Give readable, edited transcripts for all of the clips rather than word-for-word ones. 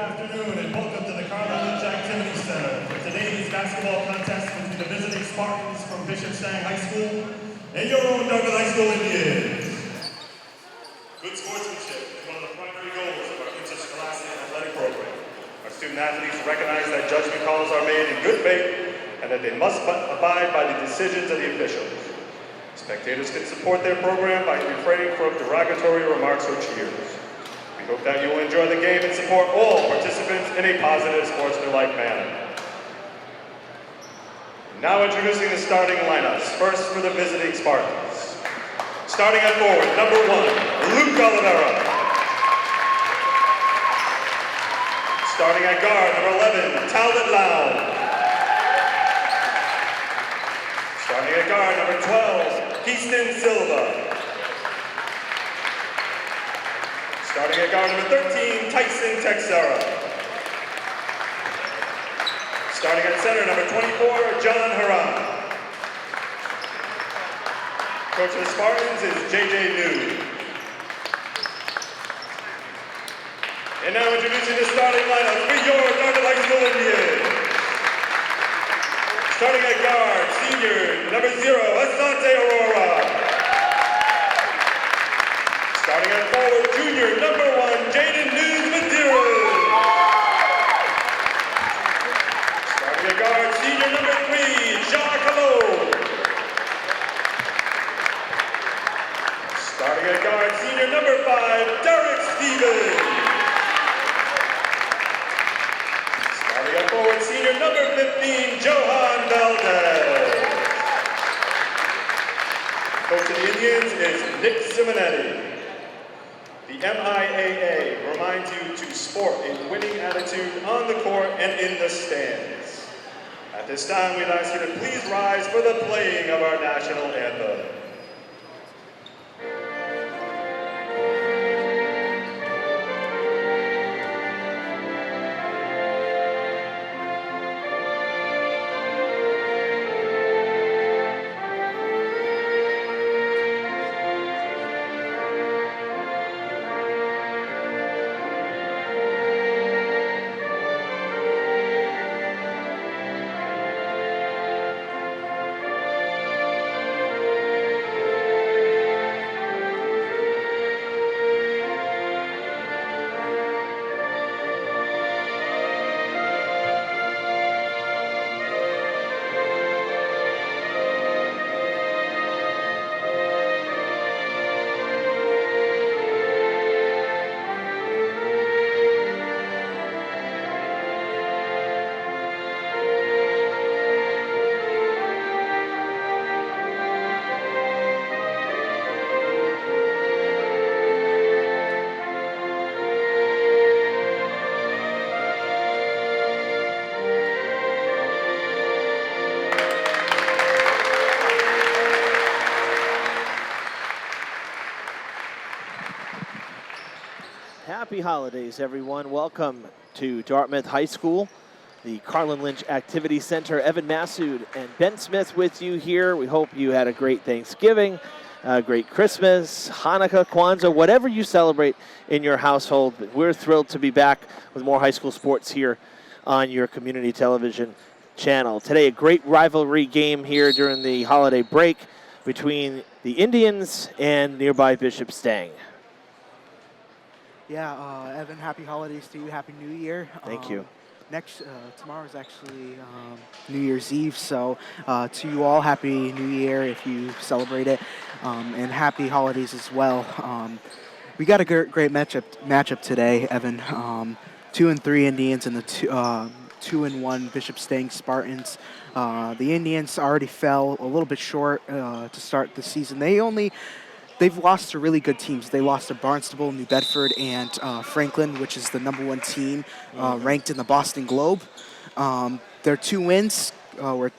afternoon and welcome to the Carlin Lynch Activity Center for today's basketball contest between the visiting Spartans from Bishop Stang High School and your own Dartmouth High School Indians. Good sportsmanship is one of the primary goals of our interscholastic athletic program. Our student athletes recognize that judgment calls are made in good faith and that they must abide by the decisions of the officials. Spectators can support their program by refraining from derogatory remarks or cheers. We hope that you will enjoy the game and support all participants in a positive, sportsmanlike manner. Now introducing the starting lineups. First for the visiting Spartans. Starting at forward, number 1, Luke Oliveira. Starting at guard, number 11, Talbot Lau. Starting at guard, number 12, Keaston Silva. Starting at guard number 13, Tyson Texera. Starting at center, number 24, John Haran. Coach of the Spartans is J.J. New. And now introducing the starting lineup for your Dartmouth High School Indians. Starting at guard, senior, number 0, Asante Aurora. Starting at forward, junior, number 1, Jaden News Medeiros. Starting at guard, senior, number 3, Jacques Hello. Starting at guard, senior, number 5, Derek Stevens. Starting at forward, senior, number 15, Johan Valdez. Coach of the Indians is Nick Simonetti. The MIAA reminds you to sport a winning attitude on the court and in the stands. At this time, we'd ask you to please rise for the playing of our national anthem. Happy holidays, everyone. Welcome to Dartmouth High School, the Carlin Lynch Activity Center. Evan Massoud and Ben Smith with you here. We hope you had a great Thanksgiving, a great Christmas, Hanukkah, Kwanzaa, whatever you celebrate in your household. We're thrilled to be back with more high school sports here on your community television channel. Today, a great rivalry game here during the holiday break between the Indians and nearby Bishop Stang. Yeah, Evan, happy holidays to you. Happy New Year. Thank you. Tomorrow is actually New Year's Eve, so to you all, happy New Year if you celebrate it, and happy holidays as well. We got a great matchup today, Evan. 2-3 Indians and the 2-1 Bishop Stang Spartans. The Indians already fell a little bit short to start the season. They've lost to really good teams. They lost to Barnstable, New Bedford, and Franklin, which is the number 1 team ranked in the Boston Globe. Their 2 wins were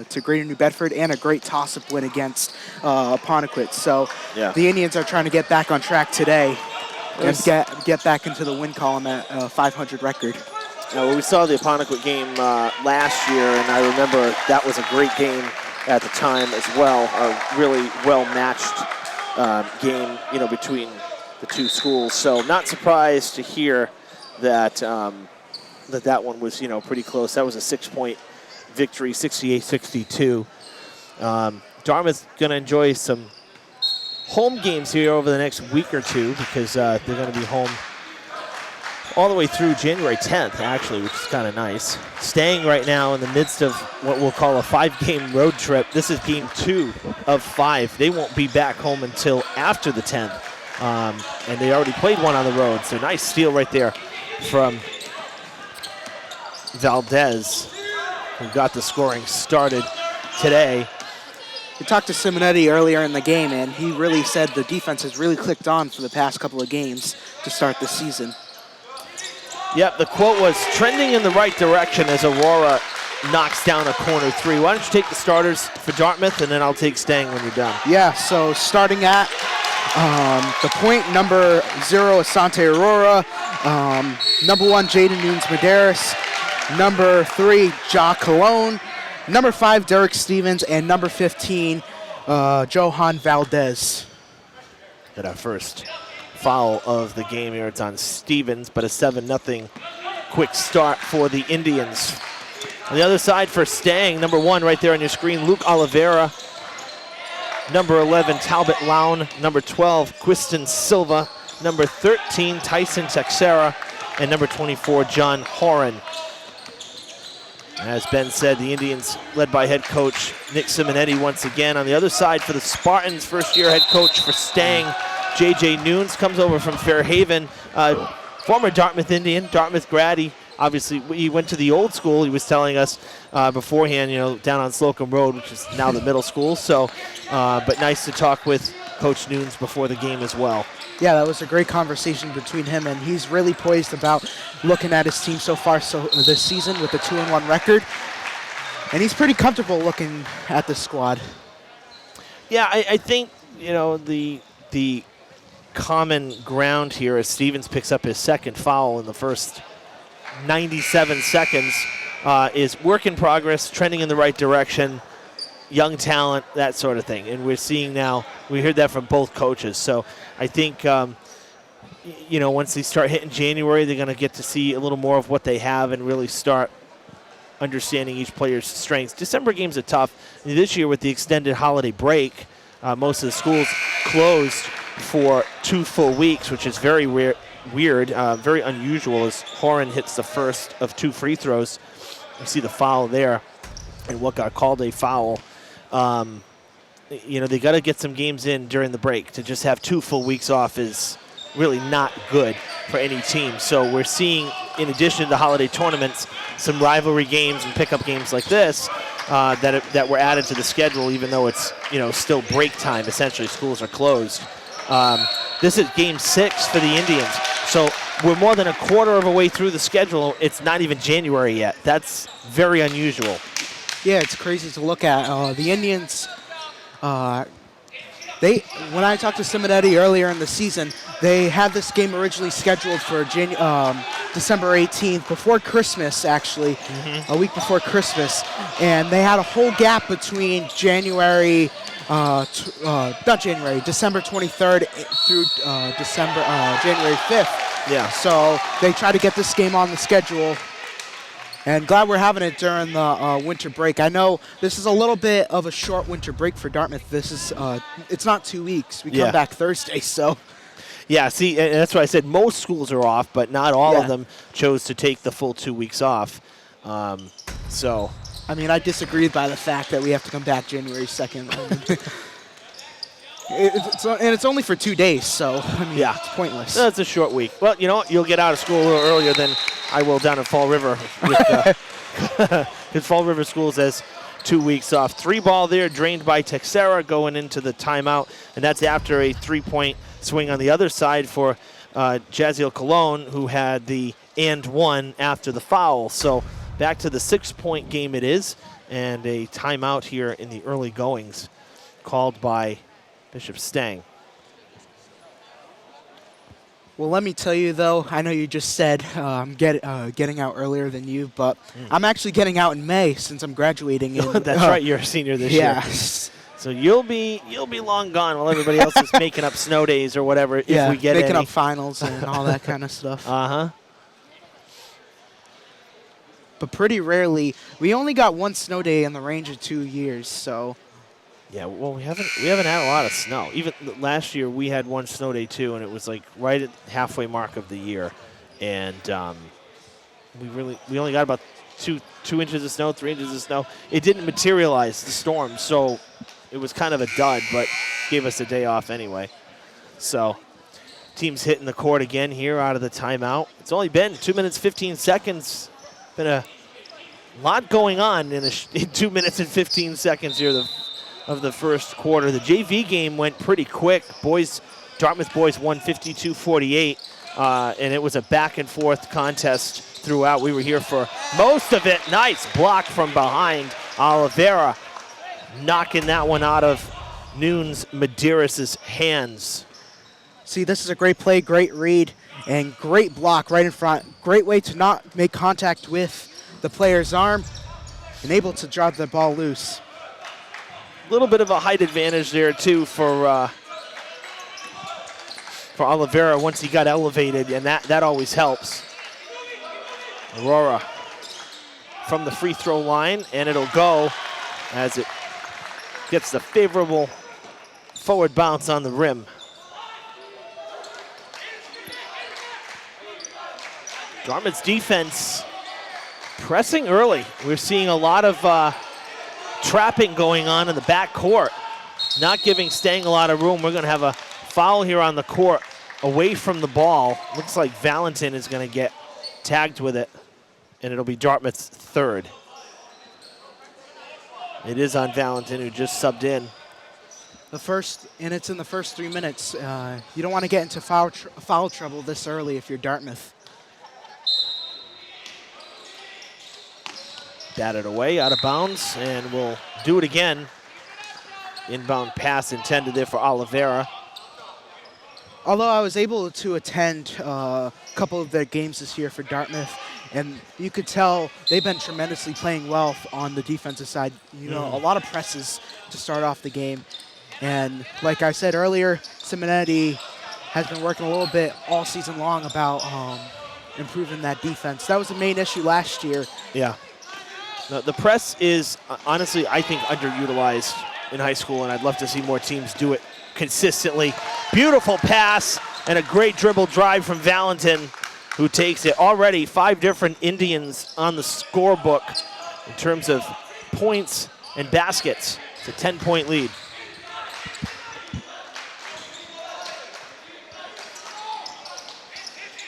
to Greater New Bedford and a great toss-up win against Apponequet. So the Indians are trying to get back on track today and get back into the win column at 500 record. Well, we saw the Apponequet game last year, and I remember that was a great game at the time as well. A really well-matched game, between the two schools. So not surprised to hear that that one was, pretty close. That was a 6-point victory, 68-62. Dartmouth's going to enjoy some home games here over the next week or two because they're going to be home all the way through January 10th, actually, which is kind of nice. Stang right now in the midst of what we'll call a 5-game road trip. This is game 2 of 5. They won't be back home until after the 10th. And they already played one on the road, so nice steal right there from Valdez, who got the scoring started today. We talked to Simonetti earlier in the game, and he really said the defense has really clicked on for the past couple of games to start the season. Yep, the quote was, trending in the right direction as Aurora knocks down a corner 3. Why don't you take the starters for Dartmouth, and then I'll take Stang when you're done. Yeah, so starting at the point, number 0, Asante Aurora. Number 1, Jaden Nunes-Medeiros. Number 3, Ja Colon. Number 5, Derek Stevens. And number 15, Johan Valdez. Got our first foul of the game here. It's on Stevens, but a 7-0 quick start for the Indians. On the other side for Stang, number 1 right there on your screen, Luke Oliveira. Number 11, Talbot Lown. Number 12, Quiston Silva. Number 13, Tyson Texera. And number 24, John Horan. As Ben said, the Indians led by head coach Nick Simonetti once again. On the other side for the Spartans, first-year head coach for Stang, J.J. Nunes, comes over from Fairhaven. Former Dartmouth Indian, Dartmouth grad. Obviously, he went to the old school. He was telling us beforehand, down on Slocum Road, which is now the middle school. So, but nice to talk with Coach Nunes before the game as well. Yeah, that was a great conversation between him, and he's really poised about looking at his team so far this season with a 2-1 record. And he's pretty comfortable looking at the squad. Yeah, I think, the common ground here as Stevens picks up his second foul in the first 97 seconds is work in progress, trending in the right direction, young talent, that sort of thing. And we're seeing now, we heard that from both coaches. So I think, once they start hitting January, they're going to get to see a little more of what they have and really start understanding each player's strengths. December games are tough. This year with the extended holiday break, most of the schools closed for 2 full weeks, which is very weird, very unusual as Horan hits the first of 2 free throws. You see the foul there and what got called a foul. They got to get some games in during the break. To just have 2 full weeks off is really not good for any team. So we're seeing, in addition to the holiday tournaments, some rivalry games and pickup games like this that were added to the schedule, even though it's still break time. Essentially, schools are closed. This is game 6 for the Indians. So we're more than a quarter of a way through the schedule. It's not even January yet. That's very unusual. Yeah, it's crazy to look at. The Indians, when I talked to Simonetti earlier in the season, they had this game originally scheduled for December 18th, before Christmas, actually, a week before Christmas. And they had a whole gap between December 23rd through January 5th. Yeah. So they tried to get this game on the schedule. And glad we're having it during the winter break. I know this is a little bit of a short winter break for Dartmouth. This is it's not 2 weeks. We come back Thursday, so. Yeah, see, and that's why I said most schools are off, but not all of them chose to take the full 2 weeks off. So. I mean, I disagreed by the fact that we have to come back January 2nd. It's only for 2 days, so I mean, it's pointless. That's a short week. Well, you know what? You'll get out of school a little earlier than I will down in Fall River. Because Fall River Schools has 2 weeks off. 3-ball there, drained by Texera, going into the timeout, and that's after a 3-point swing on the other side for Jaziel Colon, who had the and one after the foul. So back to the 6-point game it is, and a timeout here in the early goings called by Bishop Stang. Well, let me tell you, though, I know you just said I'm getting out earlier than you, but I'm actually getting out in May since I'm graduating. That's right, you're a senior this year. So you'll be long gone while everybody else is making up snow days or whatever. If we get making any. up finals and all that kind of stuff. but pretty rarely. We only got one snow day in the range of 2 years, so. Yeah, well, we haven't had a lot of snow. Even last year, we had one snow day too, and it was like right at the halfway mark of the year, and we only got about two inches of snow, 3 inches of snow. It didn't materialize the storm, so it was kind of a dud, but gave us a day off anyway. So, team's hitting the court again here out of the timeout. It's only been 2 minutes 15 seconds. Been a lot going on in 2 minutes and 15 seconds here of the first quarter. The JV game went pretty quick. Dartmouth boys won 52-48, and it was a back and forth contest throughout. We were here for most of it. Nice block from behind. Oliveira knocking that one out of Nunes Medeiros' hands. See, this is a great play, great read, and great block right in front. Great way to not make contact with the player's arm and able to drop the ball loose. A little bit of a height advantage there too for Oliveira once he got elevated, and that always helps. Aurora from the free throw line, and it'll go as it gets the favorable forward bounce on the rim. Dartmouth's defense pressing early. We're seeing a lot of trapping going on in the back court, not giving Stang a lot of room. We're going to have a foul here on the court away from the ball. Looks like Valentin is going to get tagged with it, and it'll be Dartmouth's third. It is on Valentin, who just subbed in. It's in the first 3 minutes. You don't want to get into foul trouble this early if you're Dartmouth. Batted away, out of bounds, and we'll do it again. Inbound pass intended there for Oliveira. Although I was able to attend a couple of their games this year for Dartmouth, and you could tell they've been tremendously playing well on the defensive side. You know, a lot of presses to start off the game. And like I said earlier, Simonetti has been working a little bit all season long about improving that defense. That was the main issue last year. Yeah. The press is, honestly, I think, underutilized in high school, and I'd love to see more teams do it consistently. Beautiful pass and a great dribble drive from Valentin, who takes it. Already 5 different Indians on the scorebook in terms of points and baskets. It's a 10-point lead.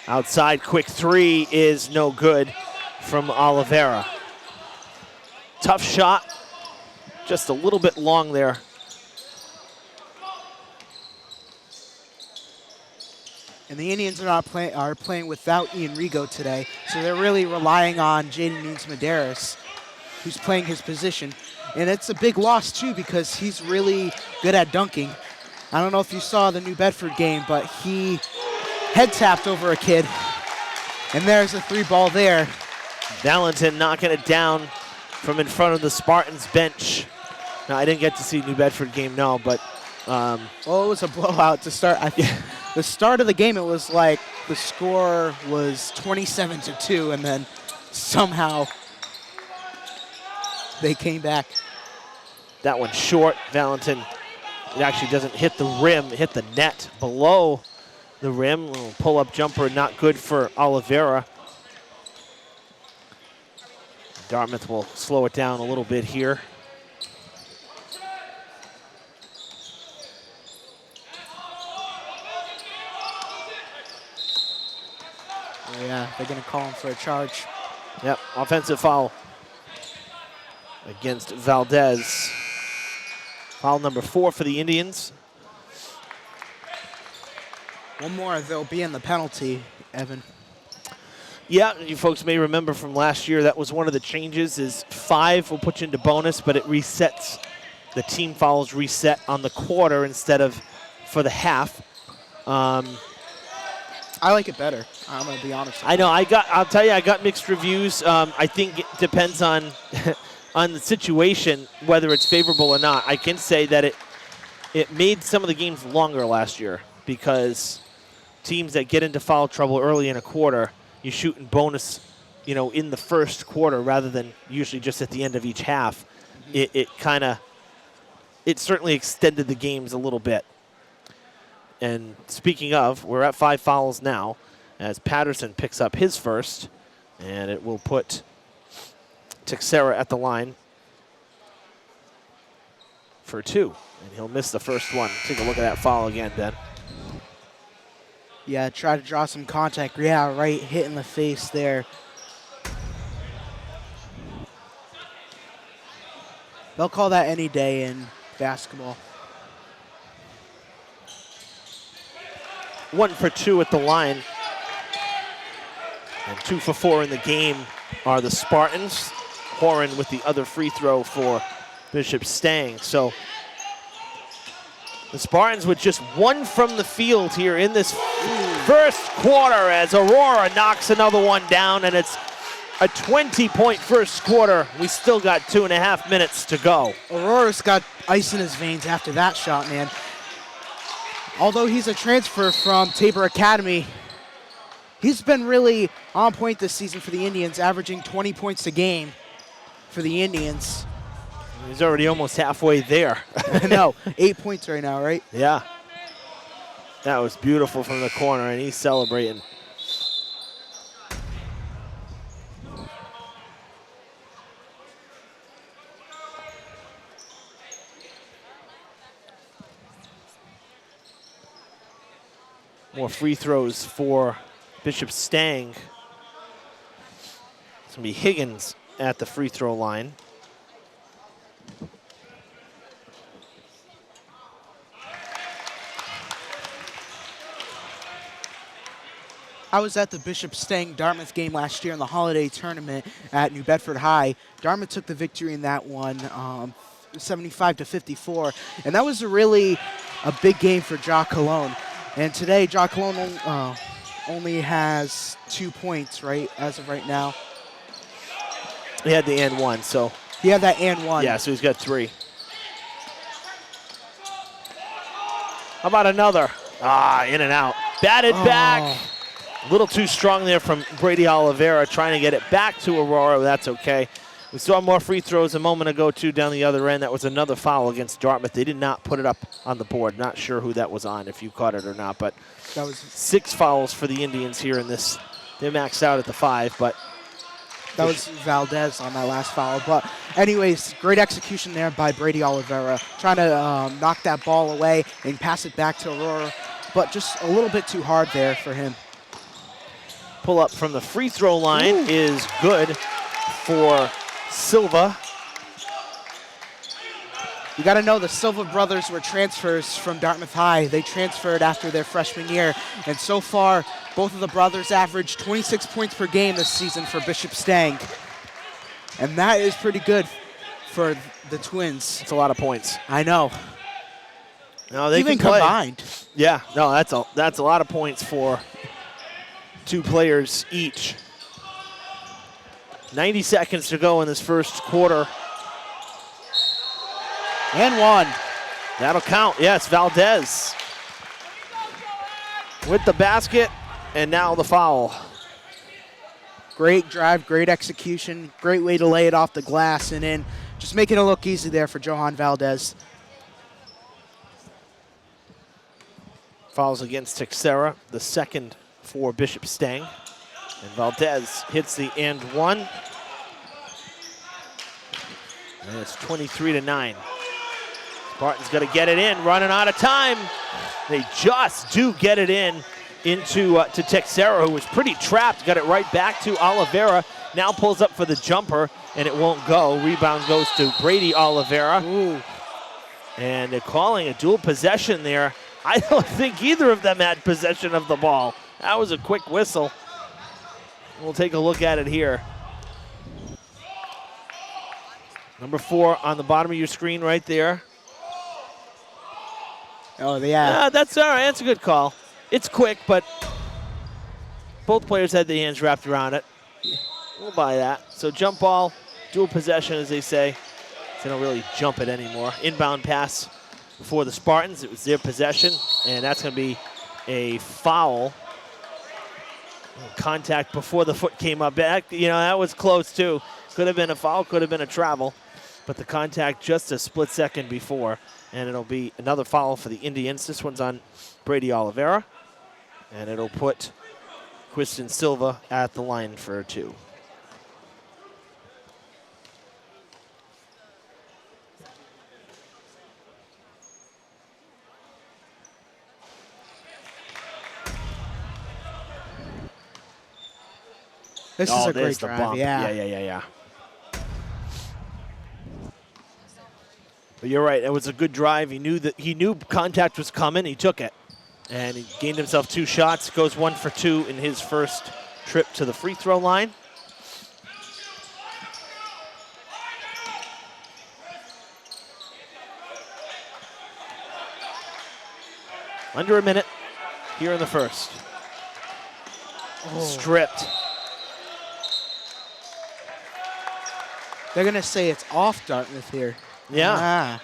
Outside, quick three is no good from Oliveira. Tough shot, just a little bit long there. And the Indians are playing without Ian Rigo today, so they're really relying on Jaden Nunes Medeiros, who's playing his position. And it's a big loss, too, because he's really good at dunking. I don't know if you saw the New Bedford game, but he head tapped over a kid, and there's a 3-ball there. Valentin knocking it down from in front of the Spartans bench. Now, I didn't get to see New Bedford game, no, but... well, it was a blowout to start. The start of the game, it was like the score was 27-2, and then somehow they came back. That one short. Valentin, it actually doesn't hit the rim, it hit the net below the rim. Little pull-up jumper, not good for Oliveira. Dartmouth will slow it down a little bit here. Oh, yeah, they're going to call him for a charge. Yep, offensive foul against Valdez. Foul number 4 for the Indians. One more, they'll be in the penalty, Evan. Yeah, you folks may remember from last year, that was one of the changes, is 5 will put you into bonus, but it resets, the team fouls reset on the quarter instead of for the half. I like it better, I'm going to be honest. I know, I'll tell you, I got mixed reviews. I think it depends on, on the situation, whether it's favorable or not. I can say that it made some of the games longer last year because teams that get into foul trouble early in a quarter, you shoot in bonus you know, in the first quarter rather than usually just at the end of each half, it certainly extended the games a little bit. And speaking of, we're at 5 fouls now as Patterson picks up his first, and it will put Teixeira at the line for 2. And he'll miss the first one. Take a look at that foul again, Ben. Yeah, try to draw some contact. Yeah, right, hit in the face there. They'll call that any day in basketball. 1 for 2 at the line. And 2 for 4 in the game are the Spartans. Horan with the other free throw for Bishop Stang. So the Spartans with just 1 from the field here in this first quarter as Aurora knocks another one down, and it's a 20-point first quarter. We still got 2.5 minutes to go. Aurora's got ice in his veins after that shot, man. Although he's a transfer from Tabor Academy, he's been really on point this season for the Indians, averaging 20 points a game for the Indians. He's already almost halfway there. I know, 8 points right now, right? Yeah. That was beautiful from the corner, and he's celebrating. More free throws for Bishop Stang. It's going to be Higgins at the free throw line. I was at the Bishop Stang Dartmouth game last year in the holiday tournament at New Bedford High. Dartmouth took the victory in that one, 75-54, and that was really a big game for Jock Cologne. And today, Jock Cologne only has 2 points, right, as of right now. He had the and 1, so. He had that and 1. Yeah, so he's got 3. How about another? In and out. Batted back. A little too strong there from Brady Oliveira, trying to get it back to Aurora, but that's okay. We saw more free throws a moment ago, too, down the other end. That was another foul against Dartmouth. They did not put it up on the board. Not sure who that was on, if you caught it or not, but that was 6 fouls for the Indians here in this. They maxed out at the 5, but that was Valdez on that last foul. But anyways, great execution there by Brady Oliveira, trying to knock that ball away and pass it back to Aurora, but just a little bit too hard there for him. Pull up from the free throw line is good for Silva. You got to know the Silva brothers were transfers from Dartmouth High. They transferred after their freshman year, and so far, both of the brothers averaged 26 points per game this season for Bishop Stang, and that is pretty good for the Twins. It's a lot of points. I know. No, they even can play. Combined. Yeah, no, that's a lot of points for 2 players each. 90 seconds to go in this first quarter. And 1. That'll count. Yes, Valdez with the basket, and now the foul. Great drive, great execution, great way to lay it off the glass and in. Just making it look easy there for Johan Valdez. Fouls against Teixeira, the second for Bishop Stang. And Valdez hits the and 1. And it's 23-9. Spartans got to get it in, running out of time. They just do get it into to Teixeira, who was pretty trapped. Got it right back to Oliveira. Now pulls up for the jumper, and it won't go. Rebound goes to Brady Oliveira. Ooh. And they're calling a dual possession there. I don't think either of them had possession of the ball. That was a quick whistle. We'll take a look at it here. Number 4 on the bottom of your screen right there. Oh, yeah. That's all right. That's a good call. It's quick, but both players had their hands wrapped around it. We'll buy that. So jump ball, dual possession, as they say. They don't really jump it anymore. Inbound pass for the Spartans. It was their possession, and that's going to be a foul Contact before the foot came up. Back, that was close too. Could have been a foul, could have been a travel, but the contact just a split second before, and it'll be another foul for the Indians. This one's on Brady Oliveira, and it'll put Quiston Silva at the line for 2. This is a great there's the drive. bump. Yeah. Yeah. But you're right. It was a good drive. He knew contact was coming. He took it, and he gained himself 2 shots. Goes 1 for 2 in his first trip to the free throw line. Under a minute here in the first. Stripped. They're going to say it's off Dartmouth here. Yeah. Ah.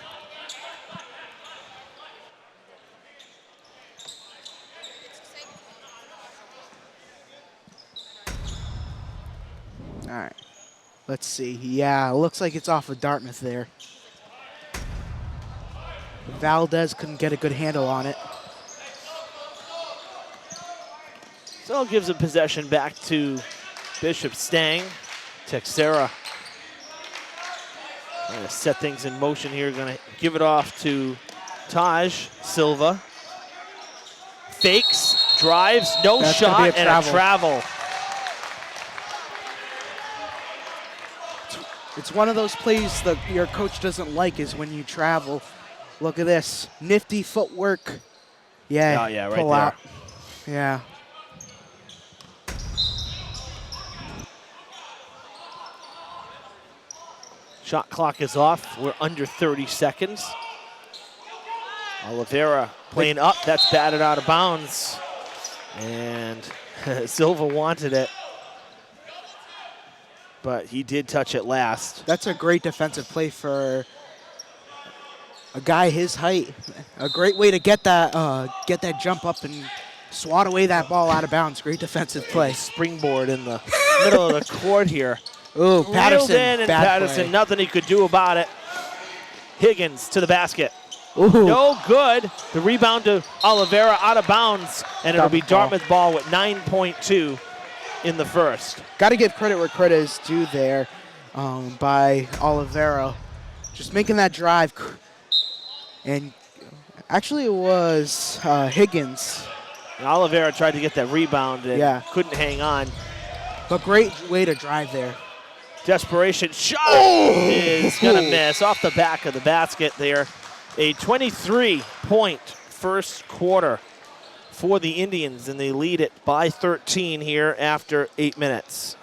All right. Let's see. Yeah, it looks like it's off of Dartmouth there. Valdez couldn't get a good handle on it. So it gives a possession back to Bishop Stang. Texera going to set things in motion here. Going to give it off to Taj Silva. Fakes, drives, no That's shot, and a travel. It's one of those plays that your coach doesn't like is when you travel. Look at this. Nifty footwork. Yeah, right pull there. out. Yeah. Shot clock is off. We're under 30 seconds. Oliveira playing up. That's batted out of bounds. And Silva wanted it, but he did touch it last. That's a great defensive play for a guy his height. A great way to get that jump up and swat away that ball out of bounds. Great defensive play. Springboard in the middle of the court here. Ooh, Patterson. Reeled in, and Patterson, play. nothing he could do about it. Higgins to the basket. Ooh. No good. The rebound to Oliveira out of bounds, and it'll be Dartmouth ball with 9.2 in the first. Got to give credit where credit is due there by Oliveira. Just making that drive. And actually it was Higgins. And Oliveira tried to get that rebound and couldn't hang on. But great way to drive there. Desperation shot is going to miss off the back of the basket there. A 23-point first quarter for the Indians, and they lead it by 13 here after 8 minutes.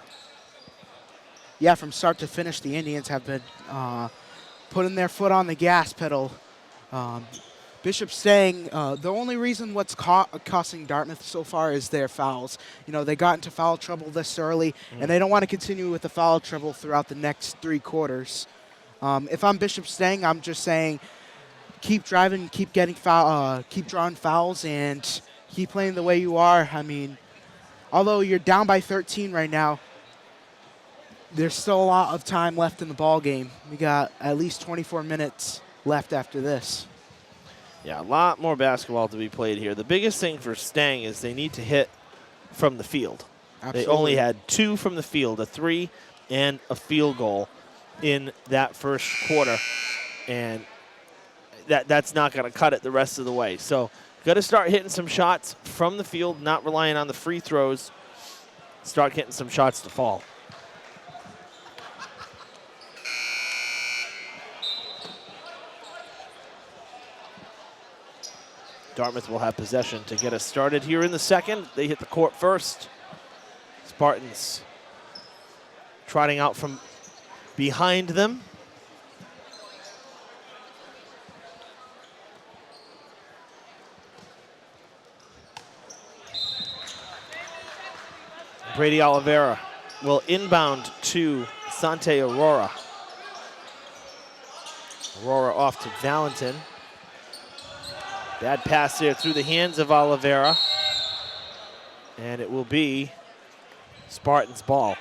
Yeah, from start to finish, the Indians have been putting their foot on the gas pedal. Bishop Stang, the only reason what's costing Dartmouth so far is their fouls. You know, they got into foul trouble this early, and they don't want to continue with the foul trouble throughout the next 3 quarters. If I'm Bishop Stang, I'm just saying keep driving, keep getting keep drawing fouls, and keep playing the way you are. I mean, although you're down by 13 right now, there's still a lot of time left in the ball game. We got at least 24 minutes left after this. Yeah, a lot more basketball to be played here. The biggest thing for Stang is they need to hit from the field. Absolutely. They only had 2 from the field, a 3 and a field goal in that first quarter. And that's not going to cut it the rest of the way. So got to start hitting some shots from the field, not relying on the free throws. Start getting some shots to fall. Dartmouth will have possession to get us started here in the second. They hit the court first. Spartans trotting out from behind them. Brady Oliveira will inbound to Sante Aurora. Aurora off to Valentin. Bad pass there through the hands of Oliveira. And it will be Spartans ball.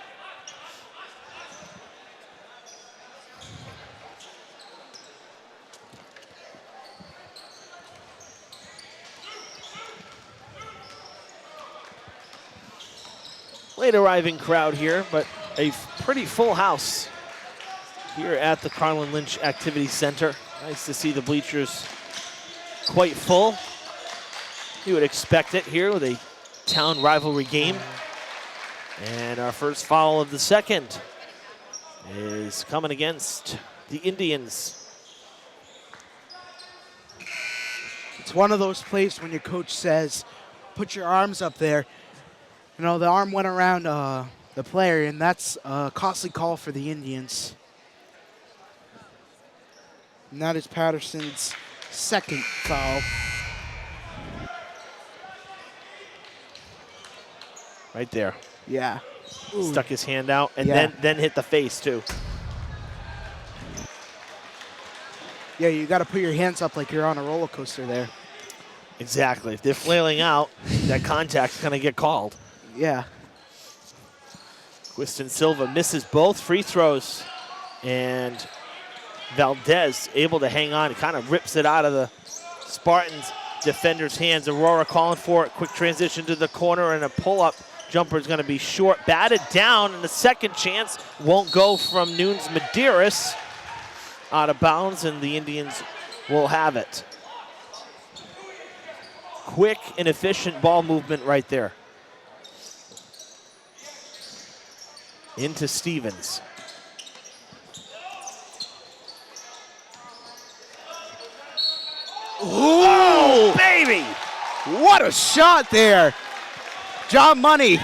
Late arriving crowd here, but a pretty full house here at the Carlin Lynch Activity Center. Nice to see the bleachers quite full. You would expect it here with a town rivalry game. And our first foul of the second is coming against the Indians. It's one of those plays when your coach says, put your arms up there. You know, the arm went around the player, and that's a costly call for the Indians. And that is Patterson's second foul. Right there. Yeah. Ooh. Stuck his hand out and then hit the face too. Yeah, you got to put your hands up like you're on a roller coaster there. Exactly. If they're flailing out, that contact's going to get called. Yeah. Quiston Silva misses both free throws, and Valdez able to hang on. He kind of rips it out of the Spartans defender's hands. Aurora calling for it. Quick transition to the corner, and a pull-up jumper is going to be short. Batted down, and the second chance won't go from Nunes Medeiros. Out of bounds, and the Indians will have it. Quick and efficient ball movement right there. Into Stevens. Ooh, baby! What a shot there. John Money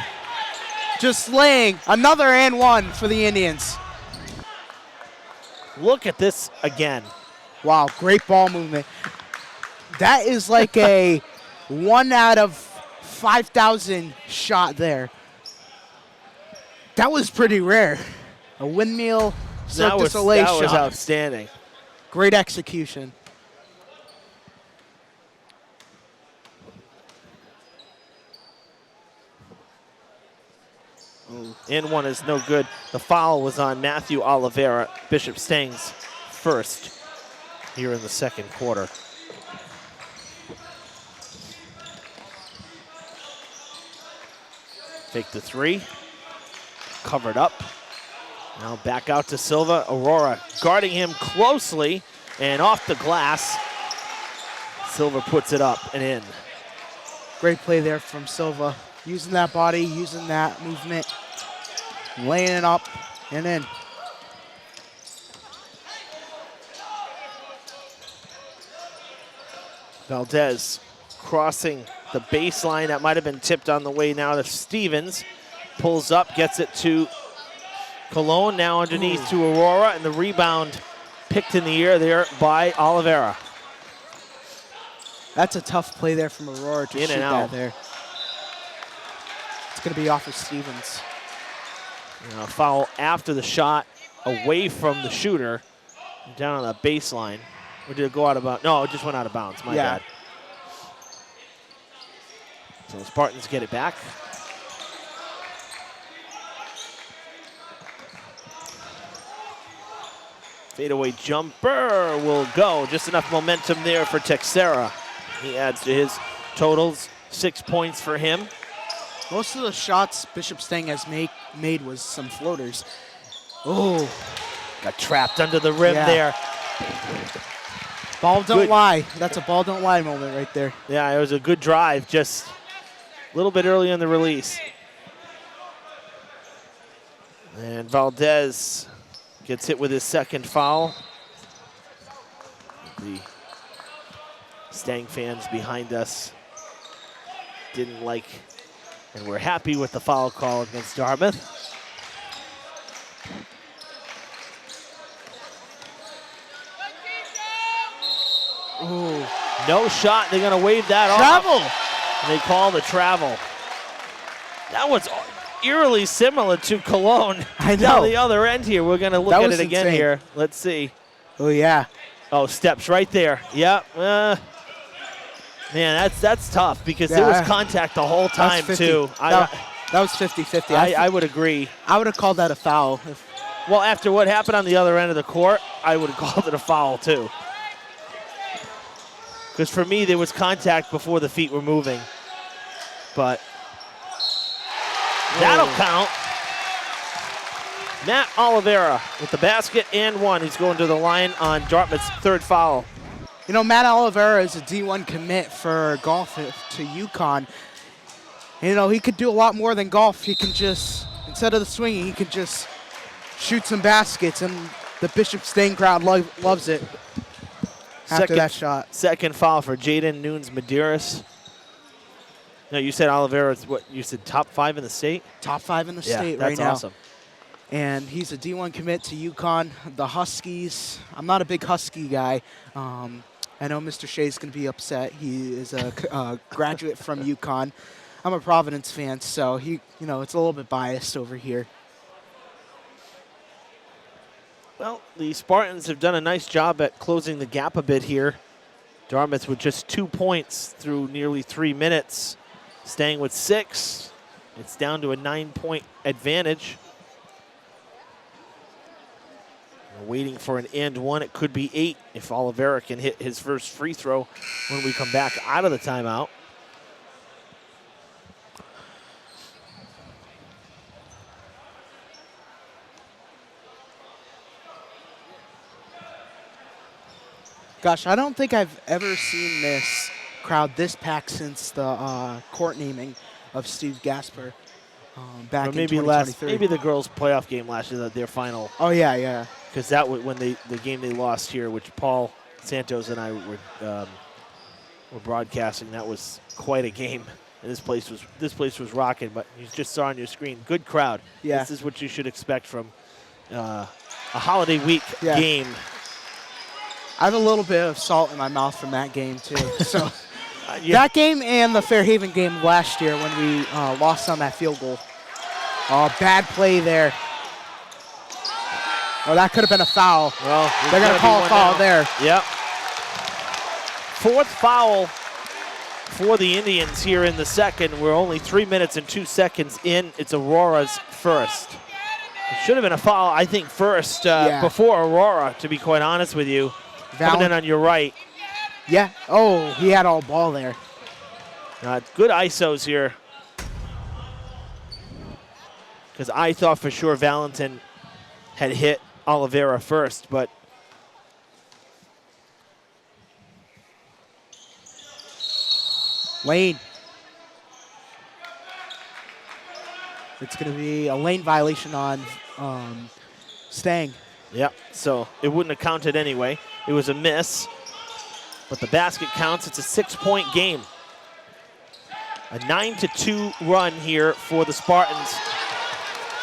just laying another and one for the Indians. Look at this again. Wow, great ball movement. That is like a 1 out of 5,000 shot there. That was pretty rare. A windmill Cirque du Soleil shot. That was outstanding. Great execution. In one is no good. The foul was on Matthew Oliveira, Bishop Stang's first here in the second quarter. Fake the three. Covered up. Now back out to Silva. Aurora guarding him closely and off the glass. Silva puts it up and in. Great play there from Silva. Using that body, using that movement, laying it up and in. Valdez crossing the baseline. That might have been tipped on the way now to Stevens. Pulls up, gets it to Cologne, now underneath to Aurora, and the rebound picked in the air there by Oliveira. That's a tough play there from Aurora to in shoot and that out. there. It's going to be off of Stevens. Now, foul after the shot, away from the shooter, down on the baseline. Or did it go out of bounds? No, it just went out of bounds, my bad. So the Spartans get it back. Fadeaway jumper will go. Just enough momentum there for Texera. He adds to his totals. 6 points for him. Most of the shots Bishop Stang has made was some floaters. Oh, got trapped under the rim there. Ball don't lie. That's a ball don't lie moment right there. Yeah, it was a good drive, just a little bit early in the release. And Valdez gets hit with his second foul. The Stang fans behind us didn't like, and we're happy with the foul call against Dartmouth. Ooh. No shot. They're going to wave that Travel. off. And they call the travel. That was eerily similar to Cologne. I know. Down the other end here. We're going to look at it again insane. here. Let's see. Oh, yeah. Oh, steps right there. Yep. Man, that's tough because there was contact the whole time, 50. too. That was 50-50. I would agree. I would have called that a foul. Well, after what happened on the other end of the court, I would have called it a foul too. Because for me, there was contact before the feet were moving. But that'll count. Matt Oliveira with the basket and one. He's going to the line on Dartmouth's third foul. You know, Matt Oliveira is a D1 commit for golf to UConn. You know, he could do a lot more than golf. He can just, instead of the swinging, he could just shoot some baskets, and the Bishop Stang crowd loves it after that shot. Second foul for Jaden Nunes-Medeiros. No, you said Oliveira is what? You said top 5 in the state? Top 5 in the state right now. That's awesome. And he's a D1 commit to UConn. The Huskies, I'm not a big Husky guy. I know Mr. Shea's going to be upset. He is a graduate from UConn. I'm a Providence fan, so it's a little bit biased over here. Well, the Spartans have done a nice job at closing the gap a bit here. Dartmouth with just 2 points through nearly 3 minutes. Stang with 6. It's down to a 9-point advantage. We're waiting for an and one. It could be 8 if Oliveira can hit his first free throw when we come back out of the timeout. Gosh, I don't think I've ever seen this crowd this packed since the court naming of Steve Gasper back in 2023. Maybe the girls' playoff game last year, their final. Oh, yeah. Because that was when the game they lost here, which Paul Santos and I were broadcasting. That was quite a game, and this place was rocking. But you just saw on your screen, good crowd. Yeah. This is what you should expect from a holiday week game. I have a little bit of salt in my mouth from that game, too. So that game and the Fairhaven game last year when we lost on that field goal. Oh, bad play there. Oh, that could have been a foul. Well, they're going to call a foul there. Yep. Fourth foul for the Indians here in the second. We're only 3 minutes and 2 seconds in. It's Aurora's first. It should have been a foul, I think, first before Aurora, to be quite honest with you. Coming in on your right. Yeah. Oh, he had all ball there. Good ISOs here. Because I thought for sure Valentin had hit Oliveira first, but lane. It's going to be a lane violation on Stang. Yep, so it wouldn't have counted anyway. It was a miss, but the basket counts. It's a 6-point game. A 9-2 run here for the Spartans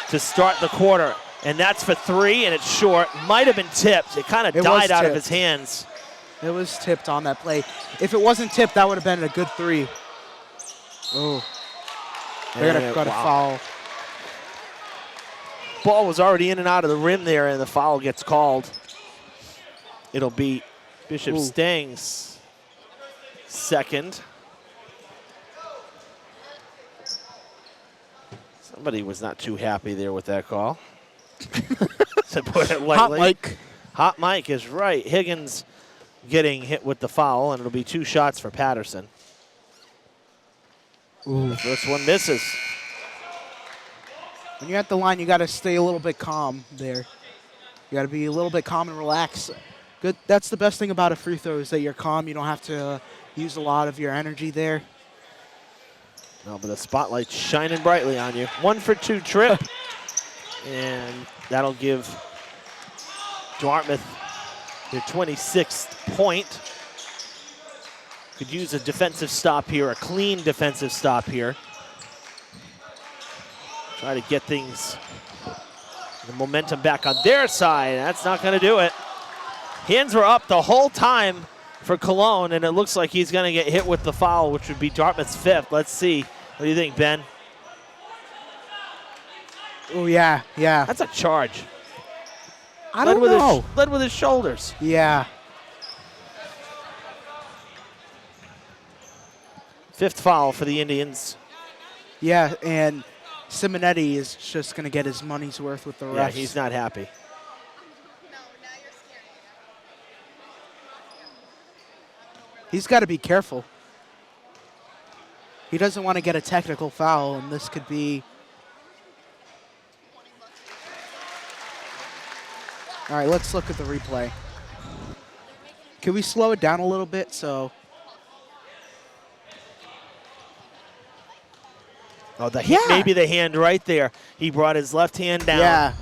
to start the quarter. And that's for 3, and it's short. Might have been tipped. It kind of died out of his hands. It was tipped on that play. If it wasn't tipped, that would have been a good 3. Oh. They're going to got a foul. Ball was already in and out of the rim there, and the foul gets called. It'll be Bishop Stang's second. Somebody was not too happy there with that call. To put it lightly. Hot Mike. Hot Mike is right. Higgins getting hit with the foul, and it'll be 2 shots for Patterson. The first one misses. When you're at the line, you got to stay a little bit calm there. You got to be a little bit calm and relax. Good. That's the best thing about a free throw is that you're calm. You don't have to use a lot of your energy there. No, but the spotlight's shining brightly on you. 1 for 2 trip. And that'll give Dartmouth their 26th point. Could use a defensive stop here, a clean defensive stop here. Try to get things, the momentum back on their side. That's not going to do it. Hands were up the whole time for Cologne, and it looks like he's going to get hit with the foul, which would be Dartmouth's 5th. Let's see. What do you think, Ben? Oh, yeah. That's a charge. I don't know. Led with his shoulders. Yeah. 5th foul for the Indians. Yeah, and Simonetti is just going to get his money's worth with the refs. Yeah, he's not happy. He's got to be careful. He doesn't want to get a technical foul, and this could be... All right, let's look at the replay. Can we slow it down a little bit? So, Oh, Yeah. maybe the hand right there. He brought his left hand down. yeah.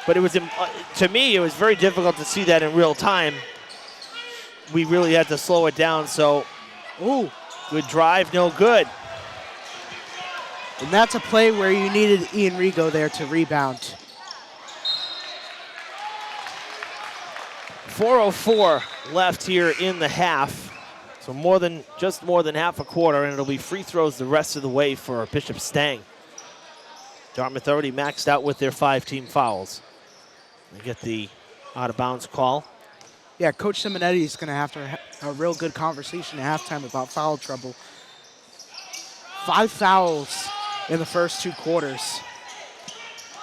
But it was, to me, it was very difficult to see that in real time. We really had to slow it down, so Ooh. good drive, no good. And that's a play where you needed Ian Rigo there to rebound. 4:04 left here in the half. So just more than half a quarter, and it'll be free throws the rest of the way for Bishop Stang. Dartmouth already maxed out with their 5-team fouls. They get the out-of-bounds call. Yeah, Coach Simonetti is going to have a real good conversation at halftime about foul trouble. 5 fouls in the first 2 quarters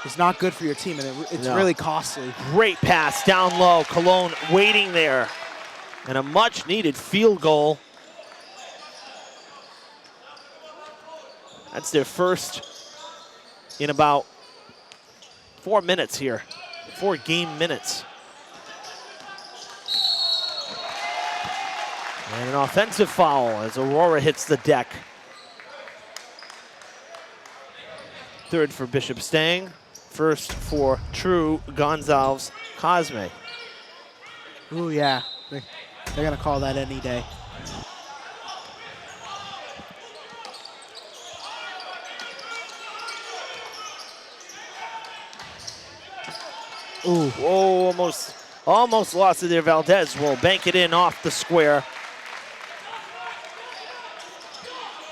is not good for your team, and it's No. really costly. Great pass down low. Cologne waiting there. And a much-needed field goal. That's their first in about 4 minutes here. 4 game minutes. And an offensive foul as Aurora hits the deck. Third for Bishop Stang. First for True Gonzalez Cosme. Ooh, yeah. They're going to call that any day. Ooh. Whoa, almost lost it there. Valdez will bank it in off the square.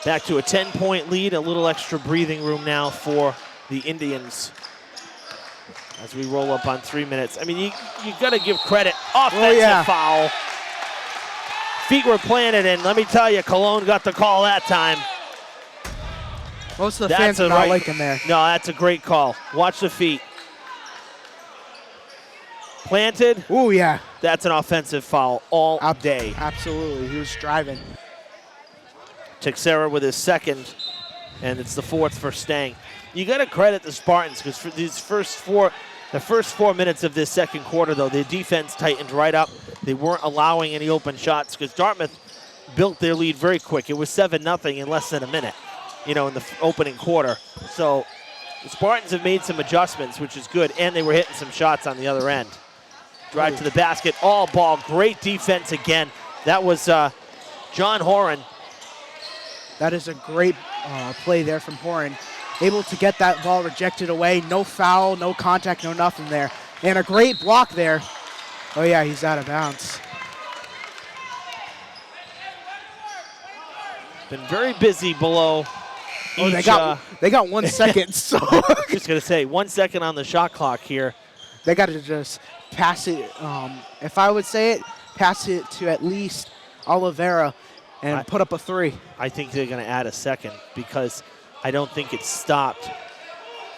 Back to a 10-point lead, a little extra breathing room now for the Indians as we roll up on 3 minutes. I mean, you got to give credit. Offensive foul. Feet were planted, and let me tell you, Cologne got the call that time. Most of the fans are not liking there. No, that's a great call. Watch the feet. Planted. Ooh, yeah. That's an offensive foul all day. Absolutely. He was driving. Texera with his second, and it's the 4th for Stang. You got to credit the Spartans because for the first 4 minutes of this second quarter, though, their defense tightened right up. They weren't allowing any open shots because Dartmouth built their lead very quick. It was 7-0 in less than a minute, in the opening quarter. So the Spartans have made some adjustments, which is good, and they were hitting some shots on the other end. Drive to the basket, all ball, great defense again. That was John Horan. That is a great play there from Horan. Able to get that ball rejected away. No foul, no contact, no nothing there. And a great block there. Oh, yeah, he's out of bounds. Been very busy below each, they got 1 second, so. Just going to say, 1 second on the shot clock here. They got to just pass it. If I would say it, pass it to at least Oliveira and put up a 3. I think they're going to add a second because I don't think it's stopped.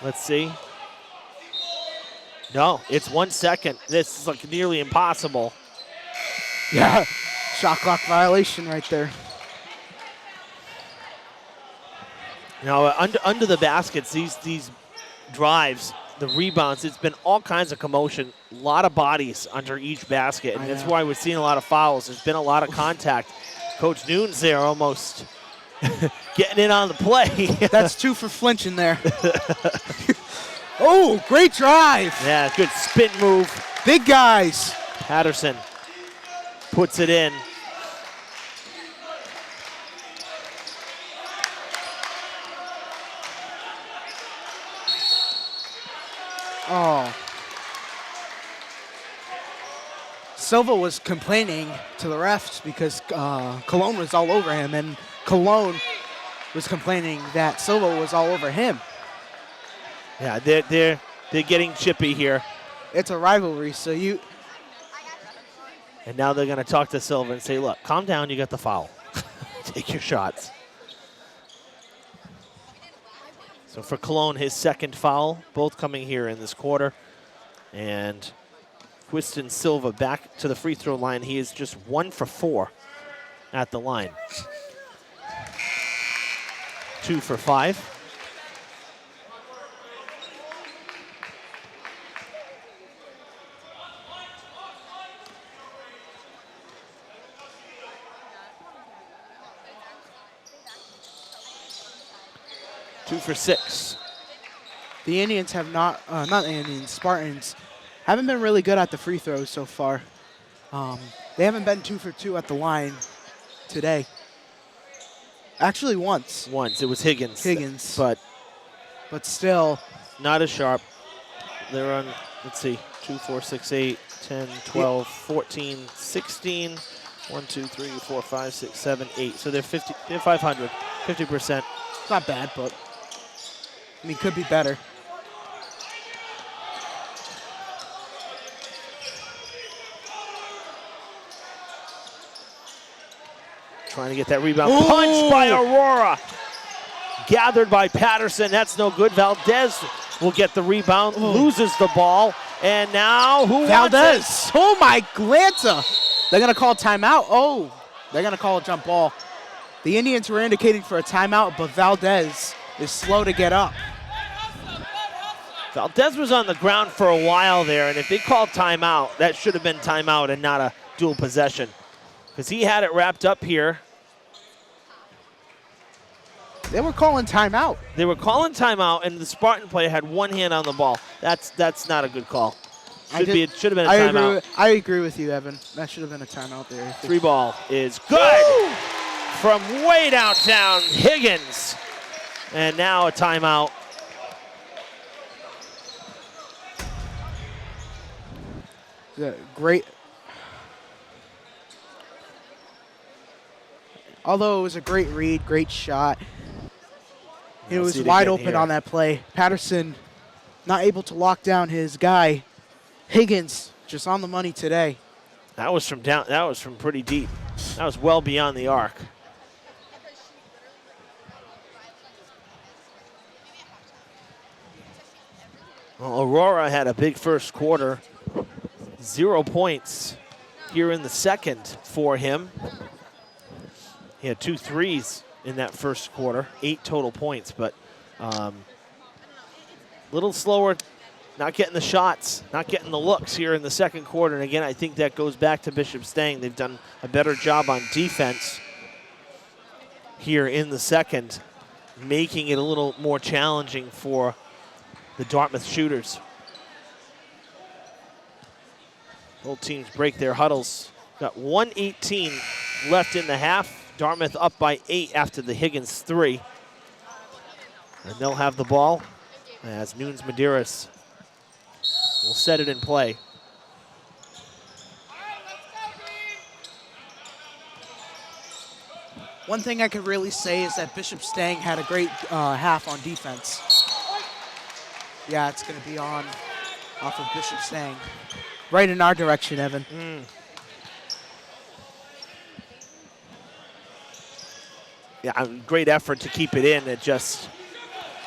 Let's see. No, it's 1 second. This is like nearly impossible. Yeah, shot clock violation right there. Under the baskets, these drives, the rebounds, it's been all kinds of commotion, a lot of bodies under each basket, and that's why we're seeing a lot of fouls. There's been a lot of contact. Coach Noon's there almost getting in on the play. That's 2 for flinching there. Oh, great drive. Yeah, good spin move. Big guys. Patterson puts it in. Oh. Silva was complaining to the refs because Cologne was all over him, and Cologne was complaining that Silva was all over him. Yeah, they're getting chippy here. It's a rivalry, so you. And now they're going to talk to Silva and say, look, calm down, you got the foul. Take your shots. So for Cologne, his second foul, both coming here in this quarter. And Quiston Silva back to the free throw line. He is just 1 for 4 at the line. 2 for 5. Two for 6. The Indians have not the Indians, Spartans, haven't been really good at the free throws so far. They haven't been 2 for 2 at the line today. Actually, once. Once. It was Higgins. Higgins. But still. Not as sharp. They're on, let's see, 2, 4, 6, 8, 10, 12, 14, 16, 1, 2, 3, 4, 5, 6, 7, 8. So they're 500, 50%. It's not bad, but I mean, could be better. Trying to get that rebound. Punched by Aurora. Gathered by Patterson. That's no good. Valdez will get the rebound. Loses the ball. And now who Valdez. wants it? Oh, my Glanta. They're going to call timeout. Oh, they're going to call a jump ball. The Indians were indicating for a timeout, but Valdez is slow to get up. Valdez was on the ground for a while there, and if they called timeout, that should have been timeout and not a dual possession, because he had it wrapped up here. They were calling timeout. They were calling timeout, and the Spartan player had one hand on the ball. That's not a good call. It should have been a timeout. I agree with you, Evan. That should have been a timeout there. 3 ball is good. From way downtown, Higgins. And now a timeout. Great. Although it was a great read, great shot. It was wide open on that play. Patterson not able to lock down his guy. Higgins just on the money today. That was from pretty deep. That was well beyond the arc. Well, Aurora had a big first quarter. 0 points here in the second for him. He had 2 threes in that first quarter, 8 total points, but little slower, not getting the shots, not getting the looks here in the second quarter. And again, I think that goes back to Bishop Stang. They've done a better job on defense here in the second, making it a little more challenging for the Dartmouth shooters. Both teams break their huddles. Got 1:18 left in the half. Dartmouth up by 8 after the Higgins 3. And they'll have the ball as Nunes Medeiros will set it in play. One thing I could really say is that Bishop Stang had a great half on defense. Yeah, it's going to be off of Bishop Stang. Right in our direction, Evan. Yeah, great effort to keep it in. It just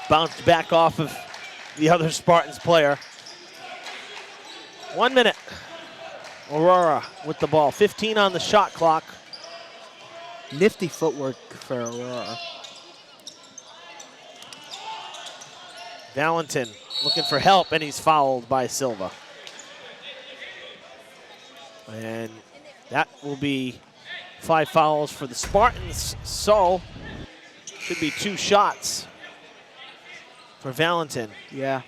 bounced back off of the other Spartans player. 1 minute. Aurora with the ball. 15 on the shot clock. Nifty footwork for Aurora. Valentin looking for help, and he's fouled by Silva. And that will be 5 fouls for the Spartans, so should be 2 shots for Valentin. Yeah.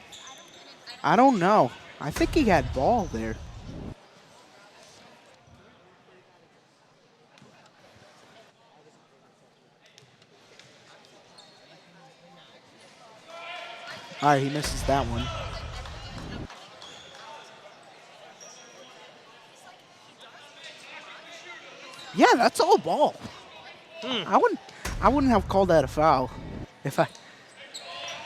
I don't know. I think he had ball there. All right, he misses that one. Yeah, that's all ball. I wouldn't have called that a foul if I.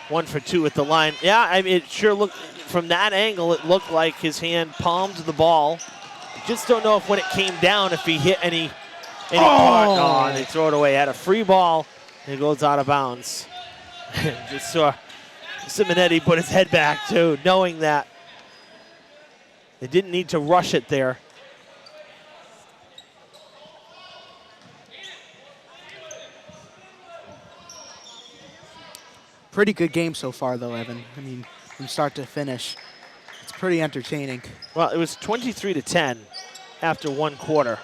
1 for 2 at the line. Yeah, I mean, it sure looked, from that angle, it looked like his hand palmed the ball. Just don't know if when it came down, if he hit any part. Oh, and they throw it away. Had a free ball, and it goes out of bounds. Just saw Simonetti put his head back too, knowing that they didn't need to rush it there. Pretty good game so far, though, Evan. I mean, from start to finish, it's pretty entertaining. Well, it was 23-10 after one quarter.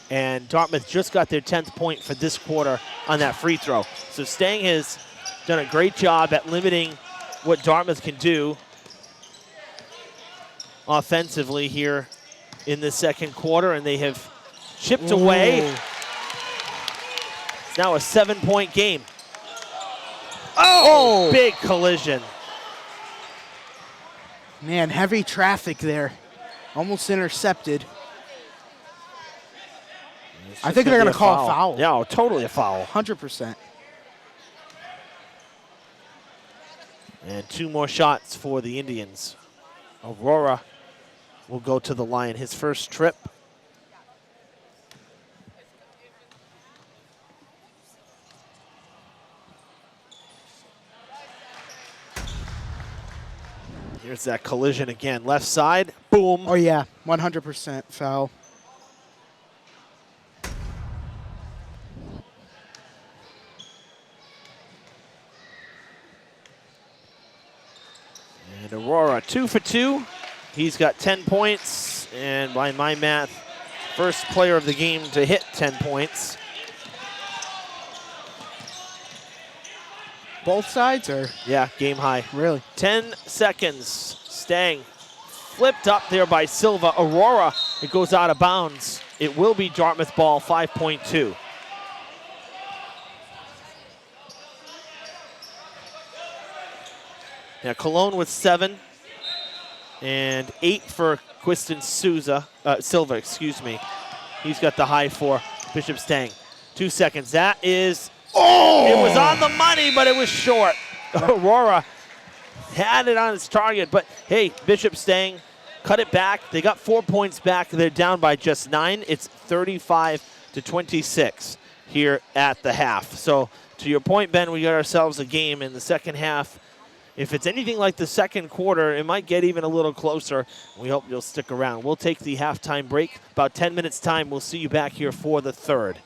And Dartmouth just got their 10th point for this quarter on that free throw. So Stang has done a great job at limiting what Dartmouth can do offensively here in the second quarter, and they have chipped away. It's now a 7-point game. Oh, big collision. Man, heavy traffic there. Almost intercepted. I think they're going to call a foul. Yeah, totally a foul. 100%. And 2 more shots for the Indians. Aurora will go to the line, his first trip. Here's that collision again. Left side, boom. Oh, yeah, 100% foul. And Aurora 2 for 2. He's got 10 points, and by my math, first player of the game to hit 10 points. Both sides, or? Yeah, game high. Really? 10 seconds. Stang flipped up there by Silva. Aurora, it goes out of bounds. It will be Dartmouth ball, 5.2. Yeah, Cologne with 7 and 8 for Quiston Silva, excuse me. He's got the high for Bishop Stang. 2 seconds. That is, it was on the money, but it was short. Aurora had it on its target, but hey, Bishop Stang cut it back. They got 4 points back. They're down by just 9. It's 35-26 here at the half. So to your point, Ben, we got ourselves a game in the second half. If it's anything like the second quarter, it might get even a little closer. We hope you'll stick around. We'll take the halftime break. About 10 minutes time, we'll see you back here for the third.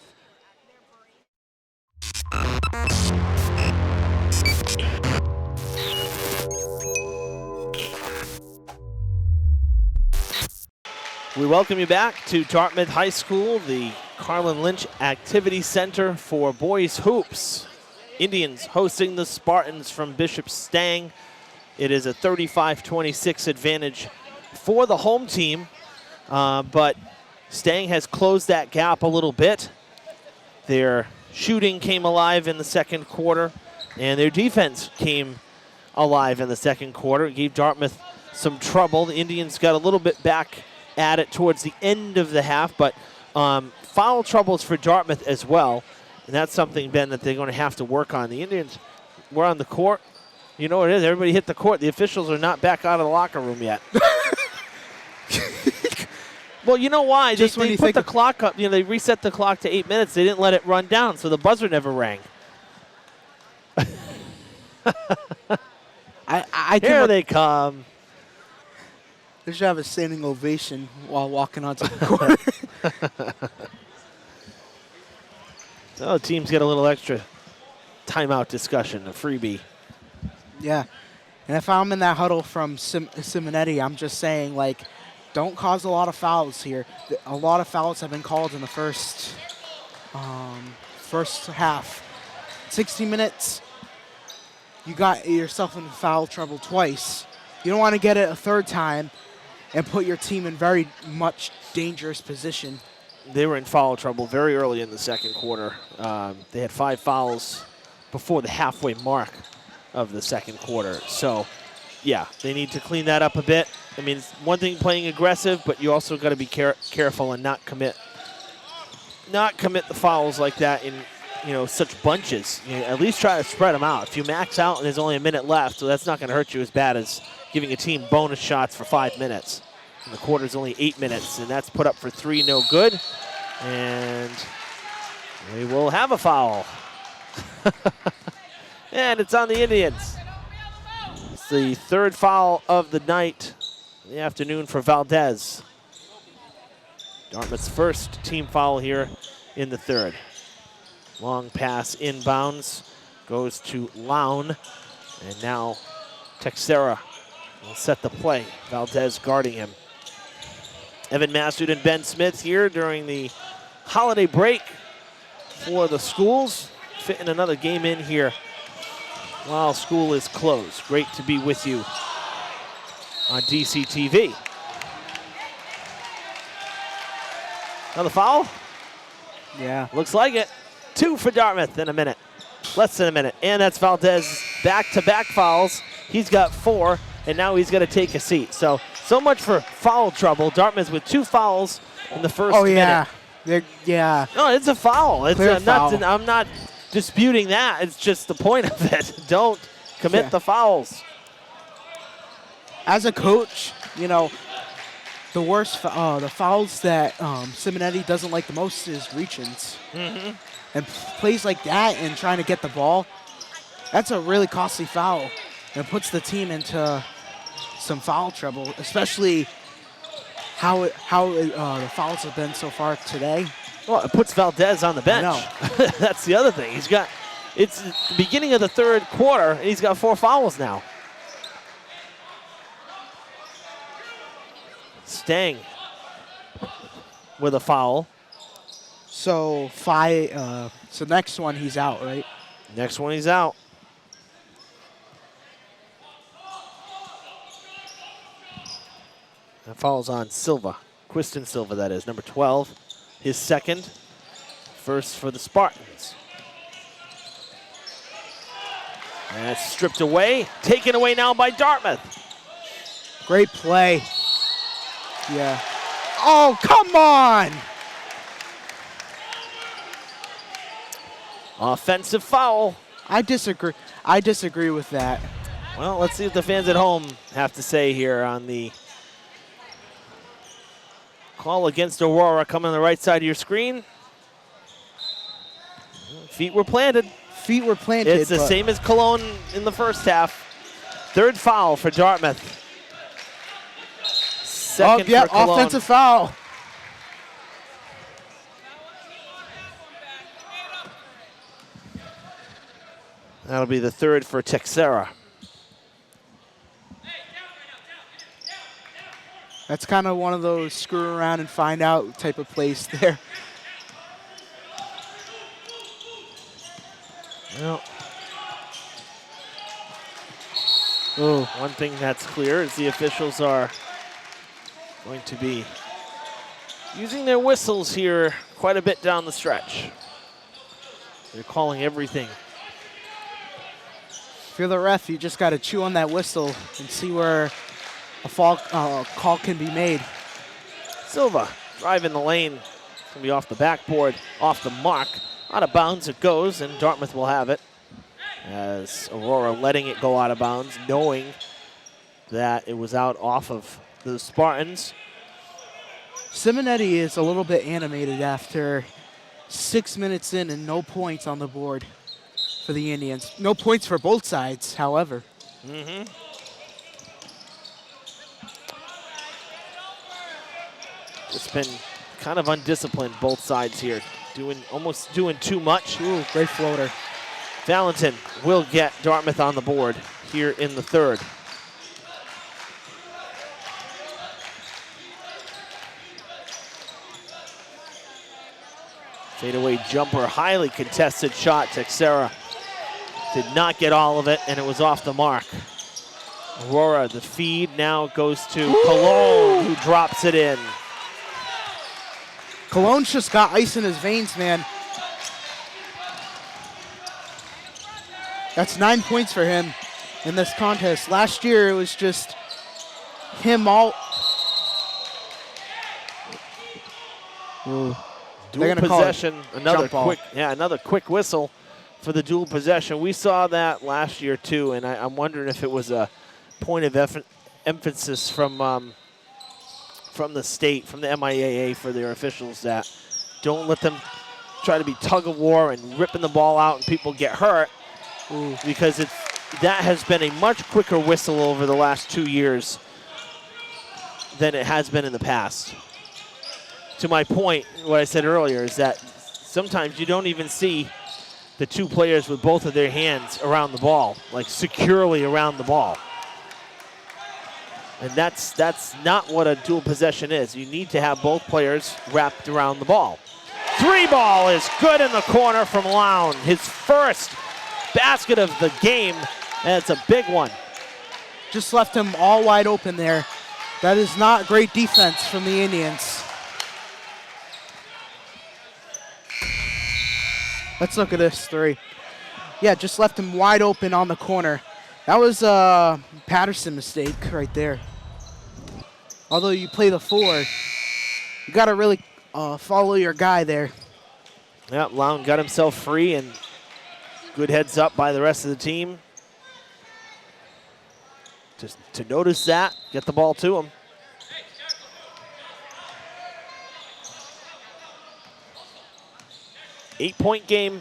We welcome you back to Dartmouth High School, the Carlin Lynch Activity Center for boys hoops. Indians hosting the Spartans from Bishop Stang. It is a 35-26 advantage for the home team, but Stang has closed that gap a little bit. Their shooting came alive in the second quarter, and their defense came alive in the second quarter. It gave Dartmouth some trouble. The Indians got a little bit back at it towards the end of the half, but foul troubles for Dartmouth as well. And that's something, Ben, that they're going to have to work on. The Indians were on the court. You know what it is. Everybody hit the court. The officials are not back out of the locker room yet. Well, you know why? They put the clock up. You know, they reset the clock to 8 minutes. They didn't let it run down, so the buzzer never rang. Here they come. They should have a standing ovation while walking onto the court. Oh, teams get a little extra timeout discussion, a freebie. Yeah. And if I'm in that huddle from Simonetti, I'm just saying, like, don't cause a lot of fouls here. A lot of fouls have been called in the first half. 60 minutes, you got yourself in foul trouble twice. You don't want to get it a third time and put your team in very much dangerous position. They were in foul trouble very early in the second quarter. They had 5 fouls before the halfway mark of the second quarter. So, yeah, they need to clean that up a bit. I mean, it's one thing playing aggressive, but you also got to be careful and not commit the fouls like that in, you know, such bunches. You know, at least try to spread them out. If you max out and there's only a minute left, so that's not going to hurt you as bad as giving a team bonus shots for 5 minutes. And the quarter's only 8 minutes, and that's put up for 3, no good. And we will have a foul. And it's on the Indians. the third foul of the night, in the afternoon for Valdez. Dartmouth's first team foul here in the third. Long pass inbounds, goes to Lown, and now Texera will set the play. Valdez guarding him. Evan Massoud and Ben Smith here during the holiday break for the schools. Fitting another game in here while school is closed. Great to be with you on DCTV. Another foul? Yeah. Looks like it. 2 for Dartmouth in a minute. Less than a minute. And that's Valdez back-to-back fouls. He's got 4, and now he's going to take a seat. So much for foul trouble. Dartmouth with 2 fouls in the first minute. Yeah. No, it's a foul. Clear foul. I'm not disputing that. It's just the point of it. Don't commit the fouls. As a coach, you know, the worst, the fouls that Simonetti doesn't like the most is reach-ins. Mm-hmm. And plays like that and trying to get the ball, that's a really costly foul. And it puts the team into some foul trouble, especially how the fouls have been so far today. Well, it puts Valdez on the bench. I know. That's the other thing. It's the beginning of the third quarter, and he's got 4 fouls now. Stang with a foul. So so next one he's out, right? Next one he's out. That falls on Silva. Quiston Silva, that is, number 12. His second. First for the Spartans. And it's stripped away. Taken away now by Dartmouth. Great play. Yeah. Oh, come on! Offensive foul. I disagree with that. Well, let's see what the fans at home have to say here on the call against Aurora. Coming on the right side of your screen. Feet were planted. Feet were planted. It's the same as Cologne in the first half. Third foul for Dartmouth. Second for Cologne. Offensive foul. That'll be the third for Texera. That's kind of one of those screw around and find out type of plays there. Well, one thing that's clear is the officials are going to be using their whistles here quite a bit down the stretch. They're calling everything. If you're the ref, you just got to chew on that whistle and see where a foul call can be made. Silva driving the lane. It's going to be off the backboard, off the mark. Out of bounds it goes, and Dartmouth will have it. As Aurora letting it go out of bounds, knowing that it was out off of the Spartans. Simonetti is a little bit animated after 6 minutes in and no points on the board for the Indians. No points for both sides, however. Mm-hmm. It's been kind of undisciplined, both sides here. Almost doing too much. Ooh, great floater. Valentin will get Dartmouth on the board here in the third. Fadeaway jumper, highly contested shot. Texera did not get all of it, and it was off the mark. Aurora, the feed now goes to Cologne, who drops it in. Cologne's just got ice in his veins, man. That's 9 points for him in this contest. Last year, it was just him all. Ooh. Dual possession, another quick whistle for the dual possession. We saw that last year too, and I'm wondering if it was a point of emphasis from the state, from the MIAA for their officials that don't let them try to be tug of war and ripping the ball out and people get hurt. Ooh. Because that has been a much quicker whistle over the last 2 years than it has been in the past. To my point, what I said earlier is that sometimes you don't even see the two players with both of their hands around the ball, like securely around the ball. And that's not what a dual possession is. You need to have both players wrapped around the ball. 3 ball is good in the corner from Lown. His first basket of the game, and it's a big one. Just left him all wide open there. That is not great defense from the Indians. Let's look at this 3. Yeah, just left him wide open on the corner. That was a Patterson mistake right there. Although you play the 4, you got to really follow your guy there. Yeah, Lown got himself free, and good heads up by the rest of the team. Just to notice that, get the ball to him. Eight-point game.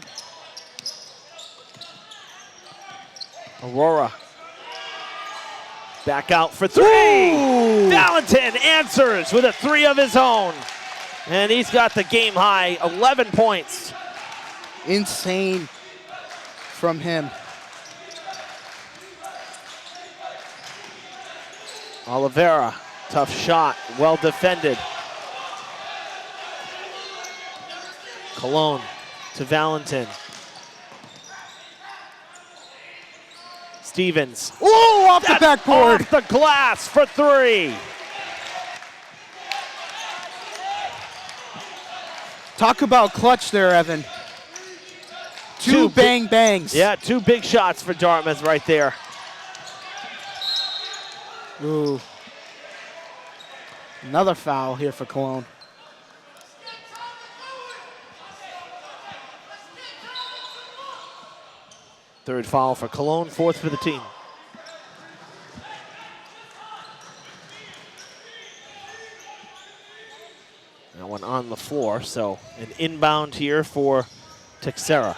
Aurora back out for 3. Ooh. Valentin answers with a 3 of his own. And he's got the game high, 11 points. Insane from him. Oliveira, tough shot, well defended. Cologne to Valentin. Stevens. Ooh, off the backboard. Off the glass for 3. Talk about clutch there, Evan. Two bang bangs. Yeah, 2 big shots for Dartmouth right there. Ooh. Another foul here for Cologne. Third foul for Cologne, 4th for the team. That one on the floor, so an inbound here for Texera.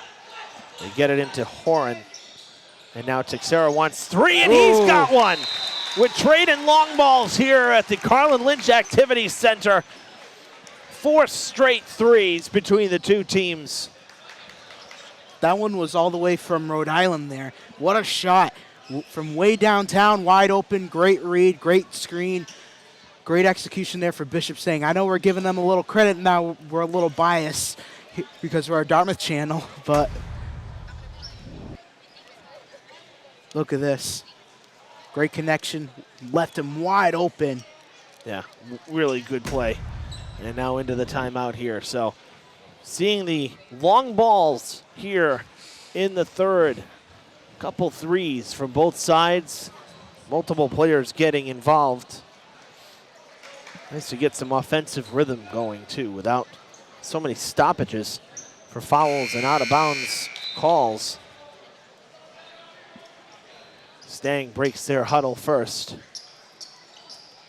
They get it into Horan, and now Texera wants 3, and he's got one. We're trading long balls here at the Carlin Lynch Activity Center. 4 straight 3s between the two teams. That one was all the way from Rhode Island there. What a shot. From way downtown, wide open, great read, great screen, great execution there for Bishop Stang. I know we're giving them a little credit now. We're a little biased because we're a Dartmouth channel, but look at this. Great connection, left him wide open. Yeah, really good play. And now into the timeout here. So seeing the long balls here in the third. Couple 3s from both sides. Multiple players getting involved. Nice to get some offensive rhythm going too without so many stoppages for fouls and out of bounds calls. Stang breaks their huddle first.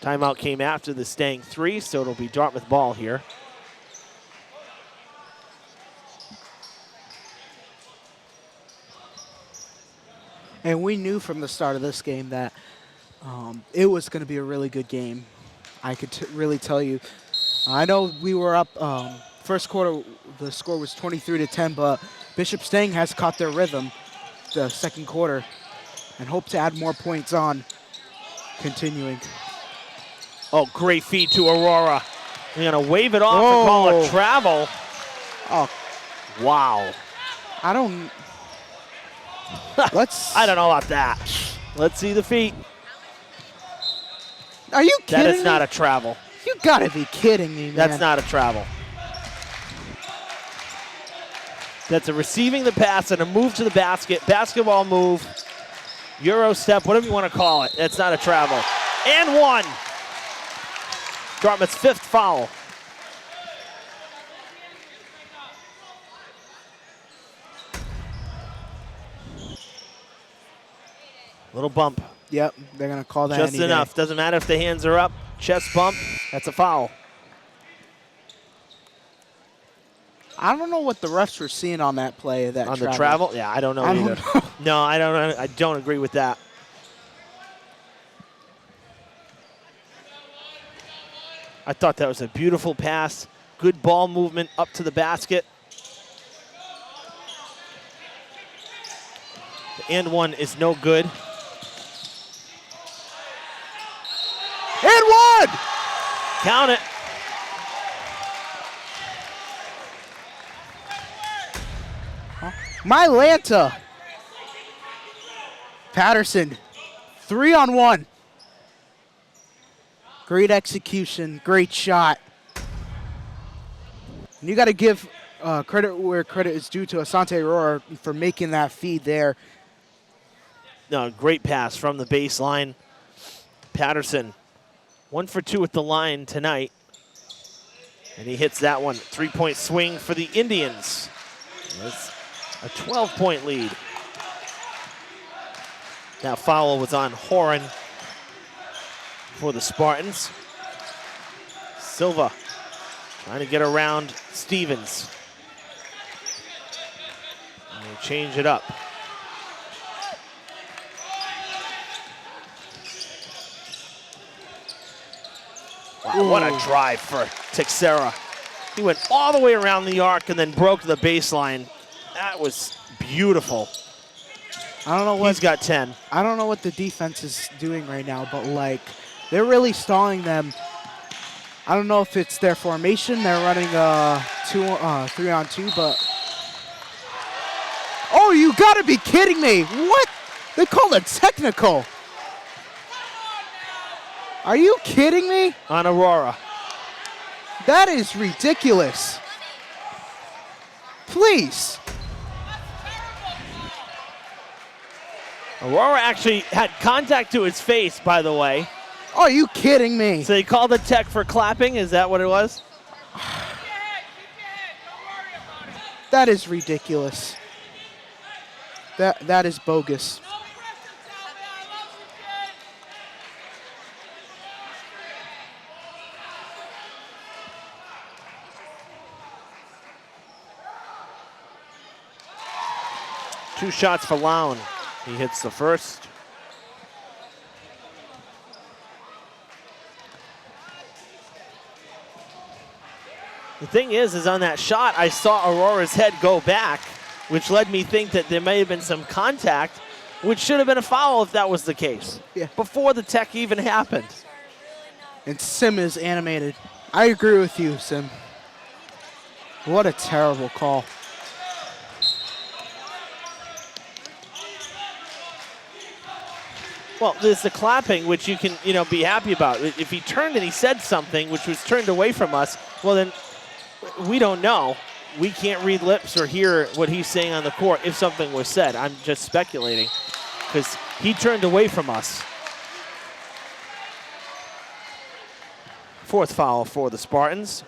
Timeout came after the Stang 3, so it'll be Dartmouth ball here. And we knew from the start of this game that it was going to be a really good game. I could really tell you. I know we were up first quarter, the score was 23-10, but Bishop Stang has caught their rhythm the second quarter and hope to add more points on continuing. Oh, great feed to Aurora. They're going to wave it off and call it travel. Oh, wow. I don't know about that. Let's see the feet. Are you kidding me? That is not a travel. You gotta be kidding me, man. That's not a travel. That's a receiving the pass and a move to the basket. Basketball move. Euro step, whatever you want to call it. That's not a travel. And 1. Dartmouth's 5th foul. Little bump. Yep, they're going to call that Just any enough. day. Doesn't matter if the hands are up. Chest bump. That's a foul. I don't know what the refs were seeing on that play. On the travel? Yeah, I don't know either. No, I don't. I don't agree with that. I thought that was a beautiful pass. Good ball movement up to the basket. The and one is no good. And one! Count it. Mylanta. Patterson, 3-on-1. Great execution, great shot. And you got to give credit where credit is due to Asante Aurora for making that feed there. No, great pass from the baseline. Patterson, 1 for 2 at the line tonight. And he hits that one. 3-point swing for the Indians. That's a 12-point lead. That foul was on Horan for the Spartans. Silva trying to get around Stevens. And they change it up. Wow, what a drive for Texera. He went all the way around the arc and then broke the baseline. That was beautiful. I don't know what he's got 10. I don't know what the defense is doing right now, but like they're really stalling them. I don't know if it's their formation. They're running 3-on-2, but oh, you got to be kidding me! What? They called it technical. Are you kidding me? On Aurora. That is ridiculous. Please. Aurora actually had contact to his face, by the way. Are you kidding me? So they called the tech for clapping? Is that what it was? That is ridiculous. That is bogus. Two shots for Lown. He hits the first. The thing is on that shot, I saw Aurora's head go back, which led me think that there may have been some contact, which should have been a foul if that was the case. Yeah. Before the tech even happened. And Sim is animated. I agree with you, Sim. What a terrible call. Well, there's the clapping, which you can, be happy about. If he turned and he said something, which was turned away from us, well, then we don't know. We can't read lips or hear what he's saying on the court if something was said. I'm just speculating because he turned away from us. Fourth foul for the Spartans.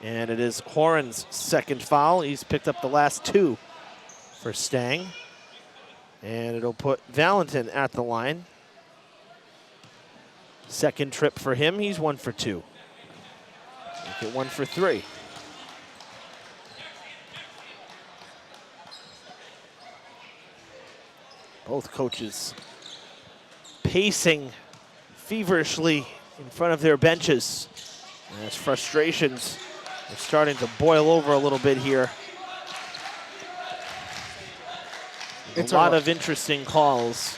And it is Horan's second foul. He's picked up the last two for Stang. And it'll put Valentin at the line. Second trip for him. He's 1 for 2. Make it 1 for 3. Both coaches pacing feverishly in front of their benches. As frustrations are starting to boil over a little bit here. It's a lot of interesting calls.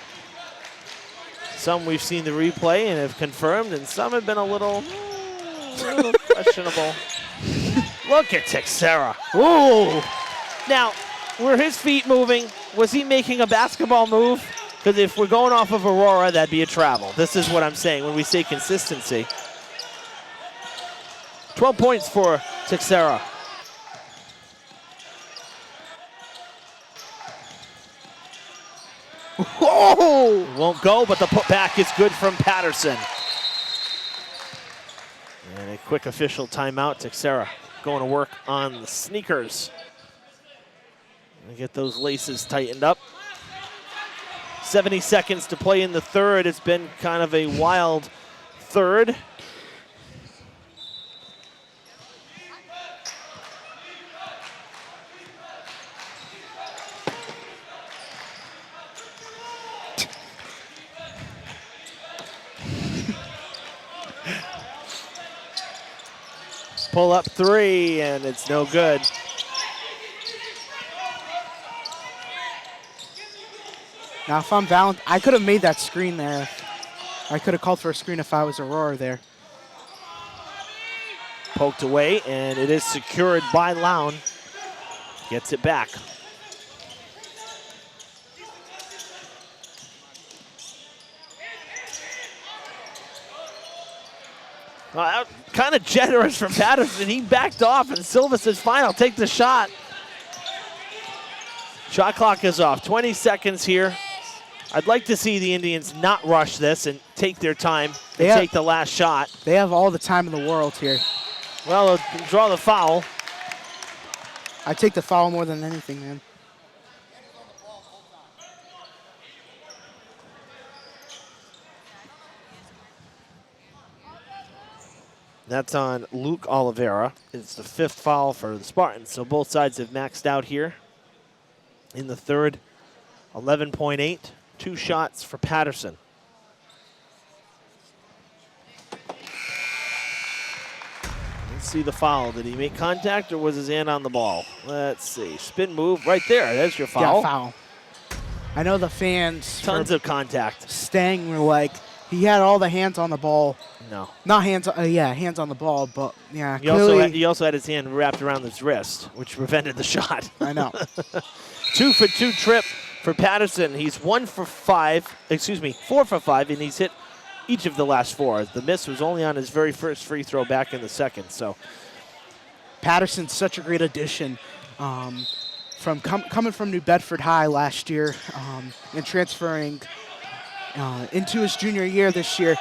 Some we've seen the replay and have confirmed, and some have been a little questionable. Look at Texera. Ooh. Now, were his feet moving? Was he making a basketball move? Because if we're going off of Aurora, that'd be a travel. This is what I'm saying when we say consistency. 12 points for Texera. Whoa! Won't go, but the putback is good from Patterson. And a quick official timeout. Texera going to work on the sneakers. And get those laces tightened up. 70 seconds to play in the third. It's been kind of a wild third. Pull up three, and it's no good. Now, if I'm Valentine, I could have made that screen there. I could have called for a screen if I was Aurora there. Poked away, and it is secured by Lown. Gets it back. Well, kind of generous from Patterson. He backed off, and Silva says, fine, I'll take the shot. Shot clock is off. 20 seconds here. I'd like to see the Indians not rush this and take their time and take the last shot. They have all the time in the world here. Well, they'll draw the foul. I take the foul more than anything, man. That's on Luke Oliveira. It's the 5th foul for the Spartans, so both sides have maxed out here. In the third, 11.8, 2 shots for Patterson. Let's see the foul. Did he make contact or was his hand on the ball? Let's see. Spin move right there. There's your foul. Yeah, foul. I know the fans. Tons of contact. Stang were like, he had all the hands on the ball. No. Not hands, yeah, hands on the ball, but yeah, He also had his hand wrapped around his wrist, which prevented the shot. I know. 2 for 2 trip for Patterson. He's 4 for 5, and he's hit each of the last 4. The miss was only on his very first free throw back in the second. So Patterson's such a great addition. Coming from New Bedford High last year and transferring into his junior year this year.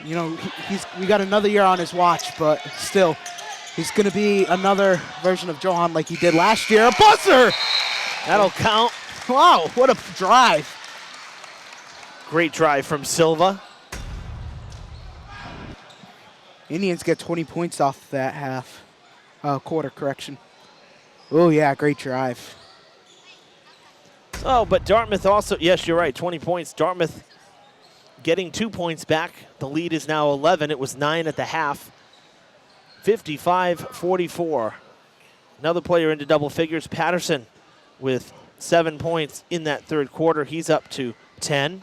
You know, we got another year on his watch, but still, he's going to be another version of Johan like he did last year. A buzzer! That'll count. Wow, what a drive. Great drive from Silva. Indians get 20 points off that quarter correction. Oh, yeah, great drive. Oh, but Dartmouth also, yes, you're right, 20 points. Dartmouth getting 2 points back. The lead is now 11. It was 9 at the half. 55-44. Another player into double figures, Patterson, with 7 points in that third quarter. He's up to 10.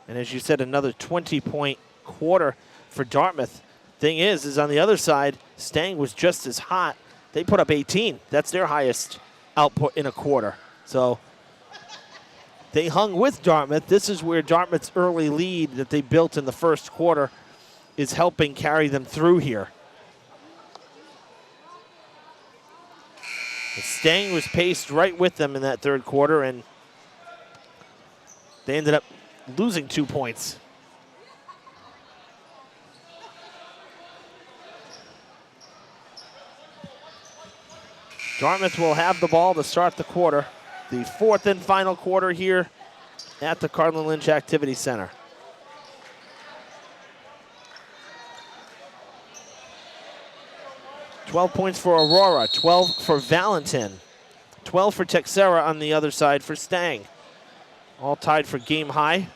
And as you said, another 20-point quarter for Dartmouth. Thing is on the other side, Stang was just as hot. They put up 18. That's their highest output in a quarter. So they hung with Dartmouth. This is where Dartmouth's early lead that they built in the first quarter is helping carry them through here. But Stang was paced right with them in that third quarter, and they ended up losing 2 points. Dartmouth will have the ball to start the quarter. The 4th and final quarter here at the Carlin Lynch Activity Center. $12 points for Aurora, 12 for Valentin, 12 for Texera on the other side for Stang. All tied for game high.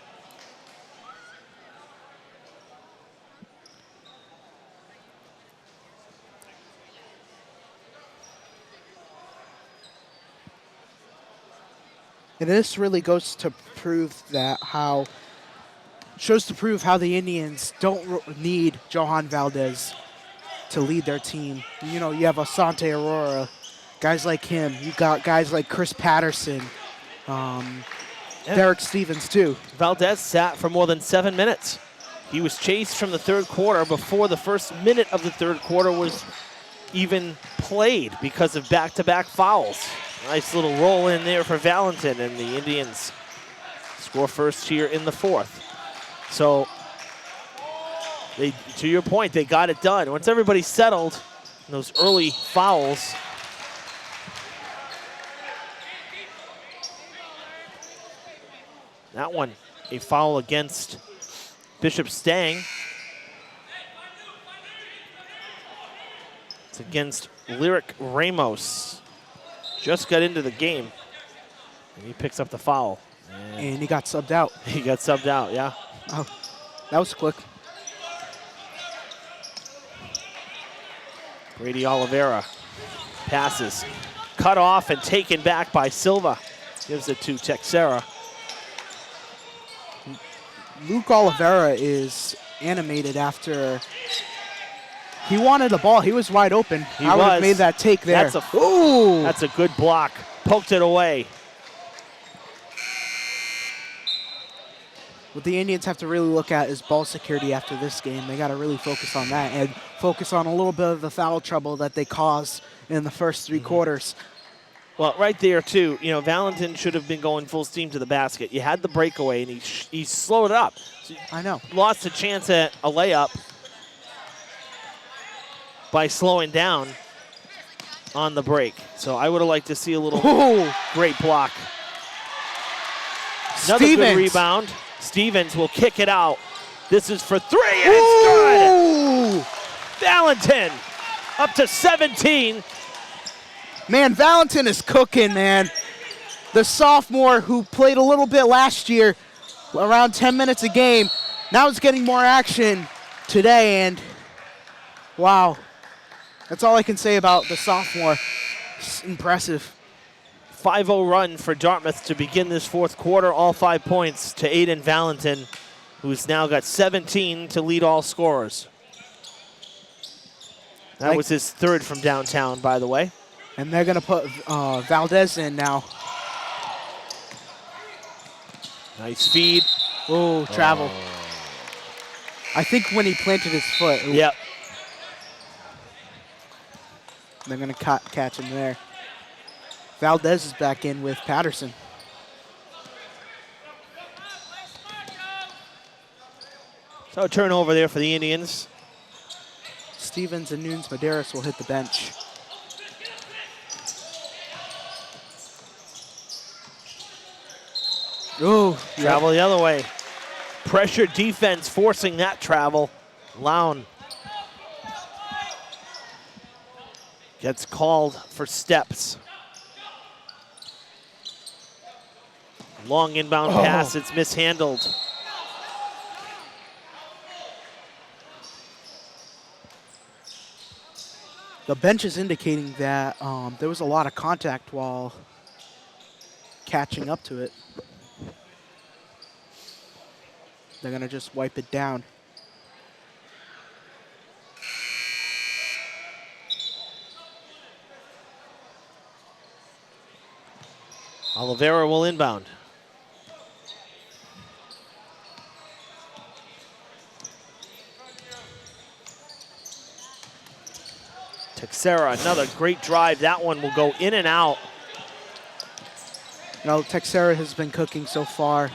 And this really goes to prove how the Indians don't need Johan Valdez to lead their team. You know, you have Asante Aurora, guys like him. You got guys like Chris Patterson, Derek Stevens too. Valdez sat for more than 7 minutes. He was chased from the third quarter before the first minute of the third quarter was even played because of back-to-back fouls. Nice little roll in there for Valentin, and the Indians score first here in the 4th. So, to your point, they got it done. Once everybody settled, those early fouls, that one, a foul against Bishop Stang. It's against Lyric Ramos. Just got into the game, and he picks up the foul. And he got subbed out. He got subbed out, yeah. Oh, that was quick. Grady Oliveira passes. Cut off and taken back by Silva. Gives it to Texera. Luke Oliveira is animated after he wanted the ball. He was wide open. I would have made that take there. That's a good block. Poked it away. What the Indians have to really look at is ball security after this game. They got to really focus on that and focus on a little bit of the foul trouble that they caused in the first 3 quarters. Well, right there, too, you know, Valentin should have been going full steam to the basket. You had the breakaway, and he slowed it up. So I know. Lost a chance at a layup by slowing down on the break. So I would have liked to see a little great block. Another good rebound. Stevens will kick it out. This is for 3, and it's good. Valentin up to 17. Man, Valentin is cooking, man. The sophomore who played a little bit last year, around 10 minutes a game, now is getting more action today, and wow. That's all I can say about the sophomore. It's impressive. 5-0 run for Dartmouth to begin this 4th quarter. All 5 points to Aiden Valentin, who's now got 17 to lead all scorers. That was his 3rd from downtown, by the way. And they're going to put Valdez in now. Nice feed. Oh, travel. I think when he planted his foot. Yep. They're going to catch him there. Valdez is back in with Patterson. So a turnover there for the Indians. Stevens and Nunes Medeiros will hit the bench. Oh, travel the other way. Pressure defense forcing that travel. Lown gets called for steps. Long inbound pass, it's mishandled. The bench is indicating that there was a lot of contact while catching up to it. They're going to just wipe it down. Oliveira will inbound. Texera, another great drive. That one will go in and out. No, Texera has been cooking so far.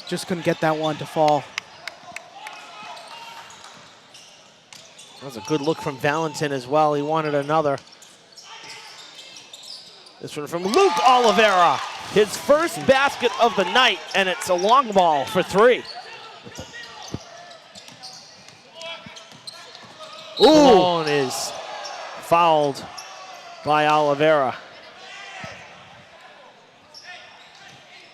Just couldn't get that one to fall. That was a good look from Valentin as well. He wanted another. This one from Luke Oliveira. His first basket of the night, and it's a long ball for 3. Malone is fouled by Oliveira.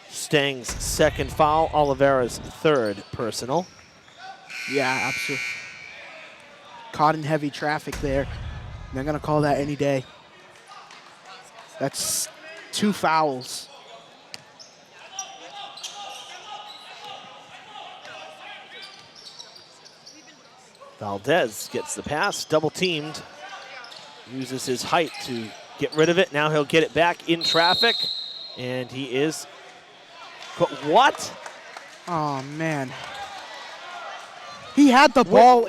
Stang's 2nd foul, Oliveira's 3rd personal. Yeah, absolutely. Caught in heavy traffic there. They're going to call that any day. That's 2 fouls. Valdez gets the pass, double teamed. Uses his height to get rid of it. Now he'll get it back in traffic. And he is, what? Oh, man. He had the ball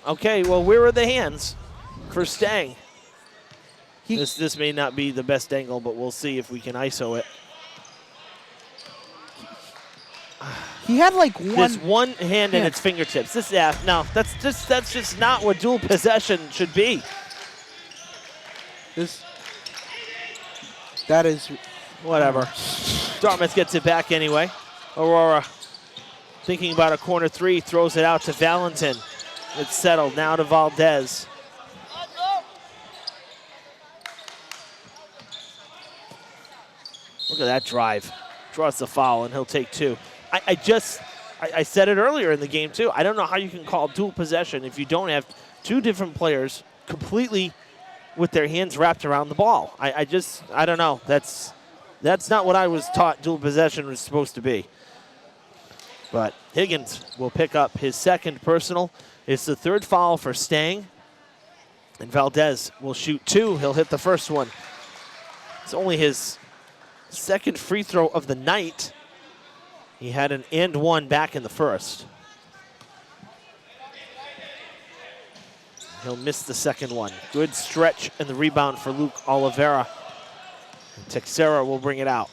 okay, well, where were the hands for Stang? This may not be the best angle, but we'll see if we can ISO it. He had like one hand in its fingertips. No, that's just not what dual possession should be. That is whatever. Dartmouth gets it back anyway. Aurora thinking about a corner 3, throws it out to Valentin. It's settled now to Valdez. Look at that drive. Draws the foul, and he'll take 2. I said it earlier in the game, too. I don't know how you can call dual possession if you don't have 2 different players completely with their hands wrapped around the ball. I don't know. That's not what I was taught dual possession was supposed to be. But Higgins will pick up his second personal. It's the third foul for Stang. And Valdez will shoot 2. He'll hit the first one. It's only his second free throw of the night. He had an and one back in the first. He'll miss the second one. Good stretch and the rebound for Luke Oliveira. And Texera will bring it out.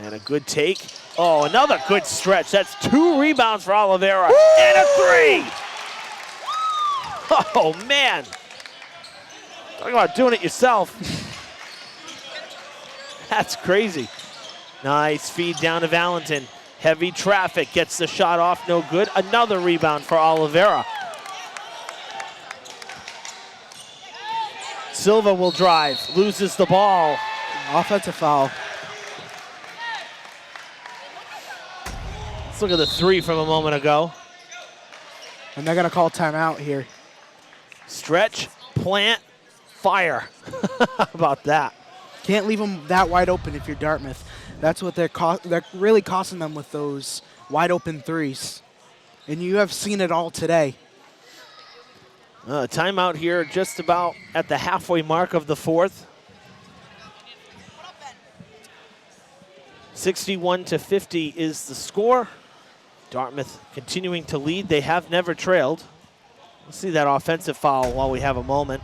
And a good take. Oh, another good stretch. That's 2 rebounds for Oliveira. Woo! And a 3! Oh, man. Talk about doing it yourself. That's crazy. Nice feed down to Valentin. Heavy traffic, gets the shot off, no good. Another rebound for Oliveira. Silva will drive, loses the ball. Offensive foul. Let's look at the 3 from a moment ago. And they're going to call timeout here. Stretch, plant, fire. How about that? Can't leave them that wide open if you're Dartmouth. That's what they're really costing them with those wide open threes. And you have seen it all today. Timeout here just about at the halfway mark of the fourth. 61-50 is the score. Dartmouth continuing to lead. They have never trailed. We'll see that offensive foul while we have a moment.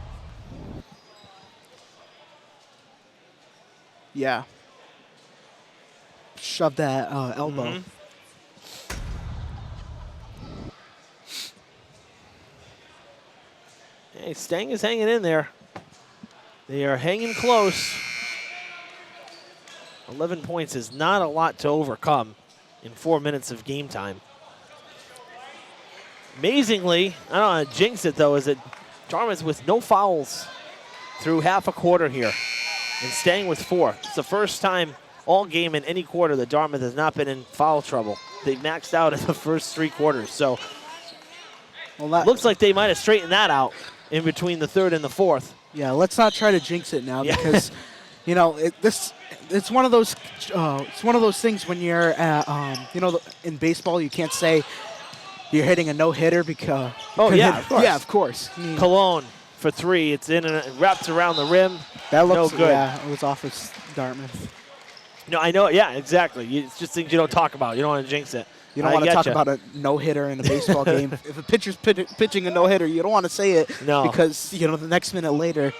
Yeah. Shove that elbow. Mm-hmm. Hey, Stang is hanging in there. They are hanging close. 11 points is not a lot to overcome in 4 minutes of game time. Amazingly, I don't want to jinx it though, is that Dartmouth with no fouls through half a quarter here. And Stang with 4. It's the first time all game in any quarter that Dartmouth has not been in foul trouble. They maxed out in the first 3 quarters. So looks like they might have straightened that out in between the third and the fourth. Yeah, let's not try to jinx it now because, you know, it's one of those things when you're in baseball you can't say you're hitting a no-hitter because of course. I mean, Cologne for 3. It's in and it wraps around the rim. That looks no good. Yeah, it was off of Dartmouth. No, I know. Yeah, exactly. It's just things you don't talk about. You don't want to jinx it. You don't want to talk about a no-hitter in a baseball game. If a pitcher's pitching a no-hitter, you don't want to say it because, the next minute later.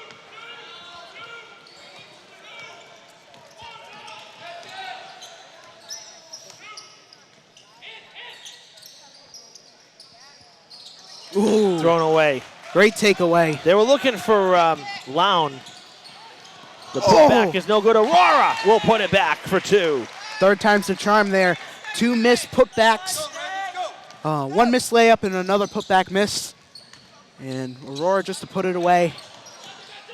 Ooh. Thrown away. Great takeaway. They were looking for Lown. The putback is no good. Aurora will put it back for 2. Third time's the charm there. 2 missed putbacks. 1 missed layup and another putback miss. And Aurora just to put it away.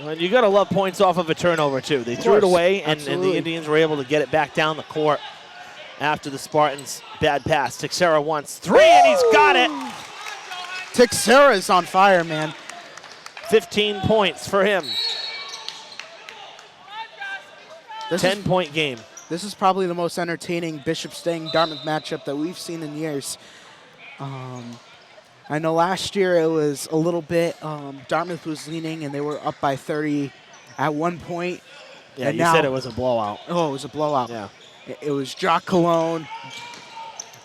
Well, you got to love points off of a turnover, too. They threw it away, and the Indians were able to get it back down the court after the Spartans' bad pass. Texera wants 3, and he's got it. Texera is on fire, man. 15 points for him. 10-point game. This is probably the most entertaining Bishop-Stang-Dartmouth matchup that we've seen in years. I know last year it was a little bit, Dartmouth was leaning and they were up by 30 at one point. Yeah, you said it was a blowout. Oh, it was a blowout. Yeah. It was Jock Cologne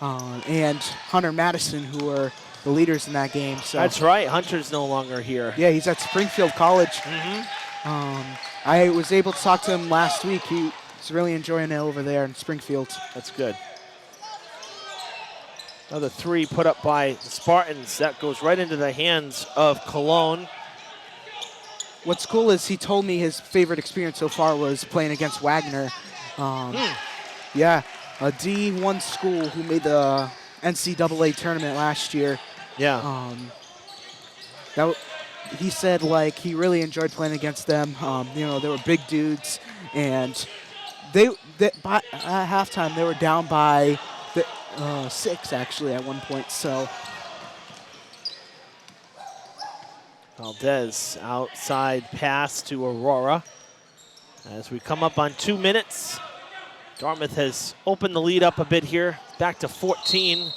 and Hunter Madison who were the leaders in that game. So that's right. Hunter's no longer here. Yeah, he's at Springfield College. Mm-hmm. I was able to talk to him last week. He's really enjoying it over there in Springfield. That's good. Another 3 put up by the Spartans. That goes right into the hands of Cologne. What's cool is he told me his favorite experience so far was playing against Wagner. Yeah, a D1 school who made the NCAA tournament last year. Yeah. He said like he really enjoyed playing against them. They were big dudes, and they by at halftime they were down by 6 actually at one point. So Valdez outside pass to Aurora. As we come up on 2 minutes, Dartmouth has opened the lead up a bit here, back to 14.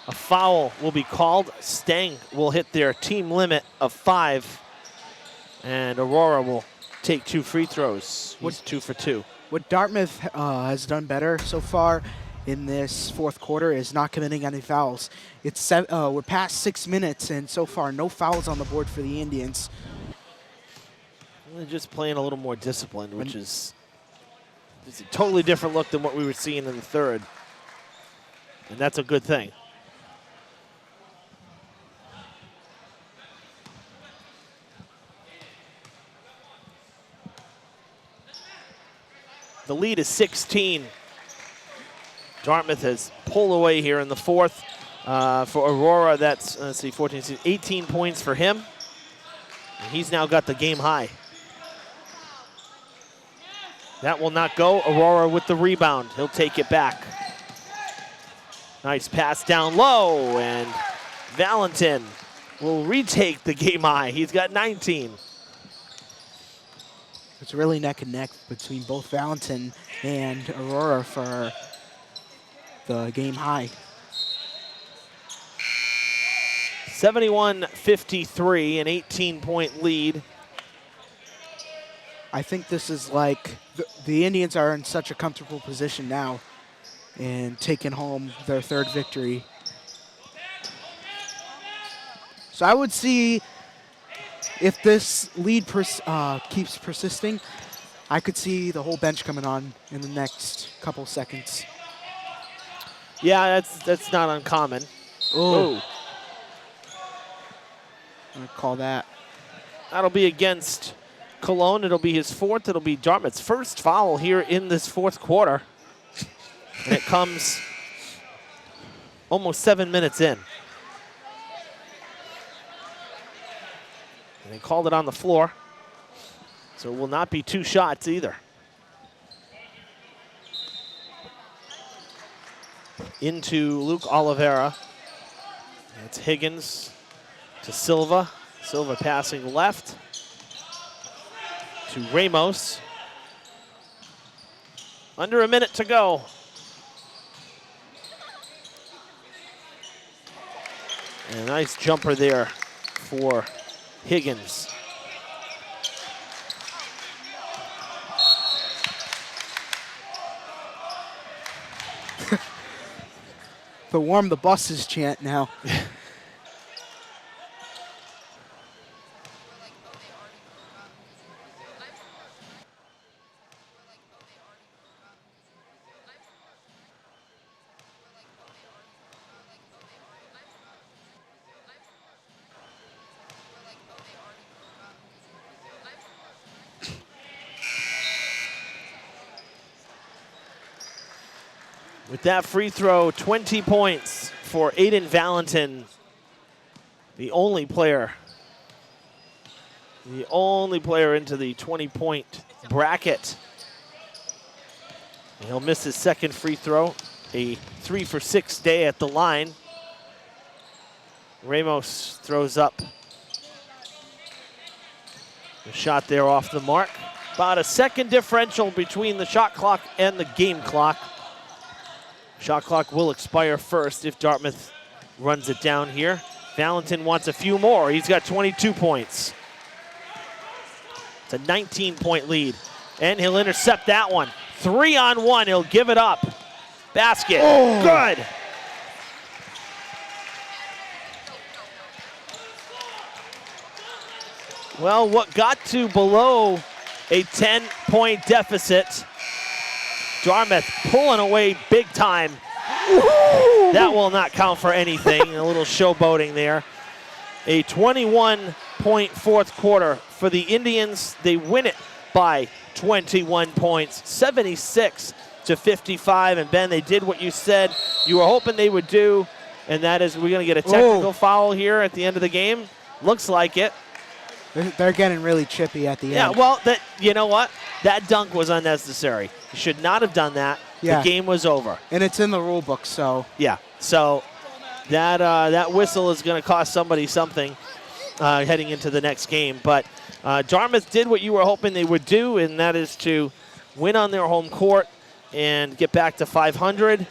A foul will be called. Stang will hit their team limit of 5, and Aurora will take 2 free throws. He's 2 for 2. what Dartmouth has done better so far in this fourth quarter is not committing any fouls. We're past 6 minutes, and so far no fouls on the board for the Indians. They're just playing a little more disciplined, which is a totally different look than what we were seeing in the third. And that's a good thing. The lead is 16. Dartmouth has pulled away here in the fourth. For Aurora, that's, 14, 18 points for him. And he's now got the game high. That will not go. Aurora with the rebound. He'll take it back. Nice pass down low, and Valentin will retake the game high. He's got 19. It's really neck and neck between both Valentin and Aurora for the game high. 71-53, an 18-point lead. I think this is like the Indians are in such a comfortable position now and taking home their 3rd victory. So I would see if this lead keeps persisting, I could see the whole bench coming on in the next couple seconds. Yeah, that's not uncommon. Oh. I'm going to call that. That'll be against Cologne. It'll be his 4th. It'll be Dartmouth's first foul here in this fourth quarter. And it comes almost 7 minutes in. And they called it on the floor. So it will not be 2 shots either. Into Luke Oliveira. It's Higgins to Silva. Silva passing left to Ramos. Under a minute to go. And a nice jumper there for Higgins. The warm the buses chant now. With that free throw, 20 points for Aiden Valentin, the only player into the 20-point bracket. And he'll miss his 2nd free throw, a 3 for 6 day at the line. Ramos throws up a shot there off the mark. About a 2nd differential between the shot clock and the game clock. Shot clock will expire first if Dartmouth runs it down here. Valentin wants a few more. He's got 22 points. It's a 19-point lead. And he'll intercept that one. 3-on-1. He'll give it up. Basket. Oh. Good. Well, what got to below a 10-point deficit. Dartmouth pulling away big time. Ooh. That will not count for anything. A little showboating there. A 21-point fourth quarter for the Indians. They win it by 21 points, 76-55. And Ben, they did what you said you were hoping they would do, and that is we're going to get a technical foul here at the end of the game. Looks like it. They're getting really chippy at the end. Yeah, well, you know what? That dunk was unnecessary. You should not have done that. Yeah. The game was over. And it's in the rule book, so. Yeah. So that whistle is going to cost somebody something heading into the next game. But Dartmouth did what you were hoping they would do, and that is to win on their home court and get back to 500.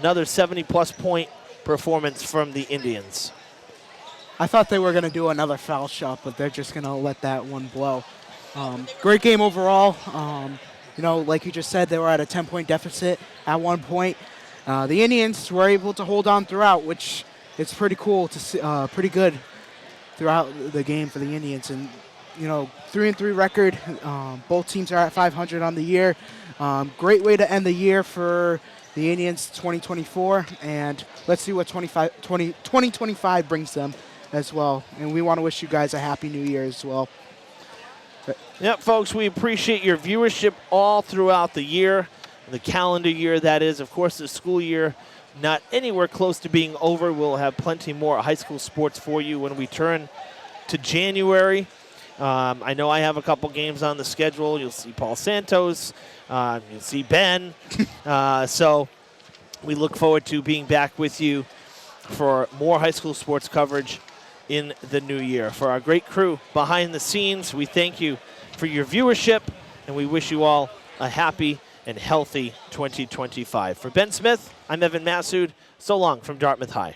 Another 70-plus point performance from the Indians. I thought they were going to do another foul shot, but they're just going to let that one blow. Great game overall. Like you just said, they were at a 10-point deficit at one point. The Indians were able to hold on throughout, which is pretty cool to see, pretty good throughout the game for the Indians. And 3-3 record. Both teams are at 500 on the year. Great way to end the year for the Indians 2024, and let's see what 2025 brings them as well. And we want to wish you guys a happy new year as well. Yep, folks, we appreciate your viewership all throughout the year, the calendar year that is. Of course, the school year not anywhere close to being over. We'll have plenty more high school sports for you when we turn to January. I know I have a couple games on the schedule. You'll see Paul Santos. You'll see Ben. So we look forward to being back with you for more high school sports coverage in the new year. For our great crew behind the scenes, we thank you for your viewership, and we wish you all a happy and healthy 2025. For Ben Smith, I'm Evan Massoud. So long from Dartmouth High.